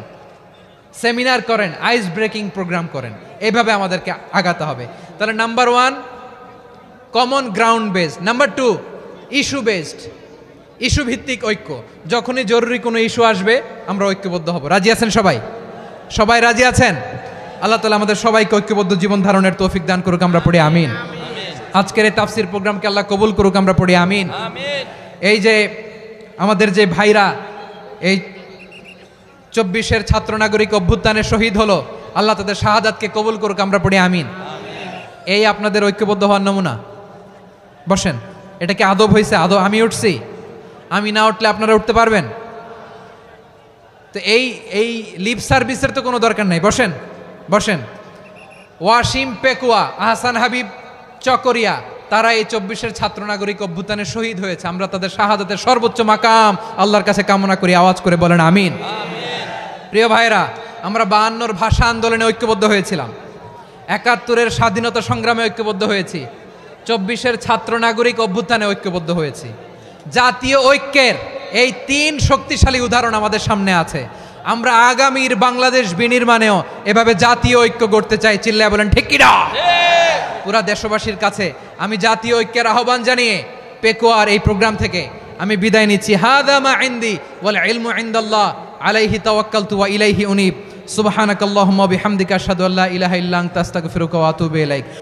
সেমিনার করেন, আইস ব্রেকিং প্রোগ্রাম করেন। এইভাবে আমাদেরকে আগাতে হবে। তাহলে number 1 common ground based, number 2 issue based, issue ভিত্তিক ঐক্য। যখনই জরুরি কোনো ইস্যু আসবে আমরা ঐক্যবদ্ধ হব। রাজি আছেন সবাই? সবাই রাজি আছেন? আল্লাহ তাআলা আমাদের সবাইকে ঐক্যবদ্ধ জীবন ধারণের তৌফিক দান করুক, আমরা পড়ি আমিন। আজকের এই তাফসীর প্রোগ্রামকে আল্লাহ কবুল করুক, আমরা পড়ি আমিন। এই যে আমাদের যে ভাইরা এই 24-এর ছাত্র নাগরিক অভ্যুত্থানে শহীদ হলো, আল্লাহ তাদের শাহাদাতকে কবুল করুক, আমরা পড়ি আমিন। এই আপনাদের ঐক্যবদ্ধ হওয়ার নমুনা। বসেন, এটা কি আদব হয়েছে? আদব আমি উঠছি, আমি না উঠলে আপনারা উঠতে পারবেন? তো এই লিপ সার্ভিসের তো কোনো দরকার নাই। বসেন বসেন। ওয়াসিম পেকুয়া, আহসান হাবিব চকরিয়া, তারা এই 24-এর ছাত্র নাগরিক অভ্যুত্থানে শহীদ হয়েছে। আমরা তাদের শাহাদাতের সর্বোচ্চ মাকাম আল্লাহর কাছে কামনা করি। আওয়াজ করে বলেন আমিন। প্রিয় ভাইরা, আমরা 52-র ভাষা আন্দোলনে ঐক্যবদ্ধ হয়েছিলাম, 71-এর স্বাধীনতা সংগ্রামে ঐক্যবদ্ধ হয়েছি, 24-এর ছাত্র নাগরিক অভ্যুত্থানে ঐক্যবদ্ধ হয়েছি। জাতীয় ঐক্যের এই 3 শক্তিশালী উদাহরণ আমাদের সামনে আছে। আমরা আগামীর বাংলাদেশ বিনির্মাণেও এভাবে জাতীয় ঐক্য গড়তে চাই। চিল্লায় বলেন ঠিক কিনা? পুরা দেশবাসীর কাছে আমি জাতীয় ঐক্যের আহ্বান জানিয়ে পেকুয়ার এই প্রোগ্রাম থেকে আমি বিদায় নিচ্ছি। হাদা মা ইনদি ওয়াল ইলমু ইনদাল্লাহ আলাইহি তাওয়াক্কালতু ওয়া ইলাইহি উনীব। সুবহানাকাল্লাহুম্মা ওয়া বিহামদিকা আশহাদু আল্লা ইলাহা ইল্লা আনতা আস্তাগফিরুকা ওয়া আতুবু ইলাইক।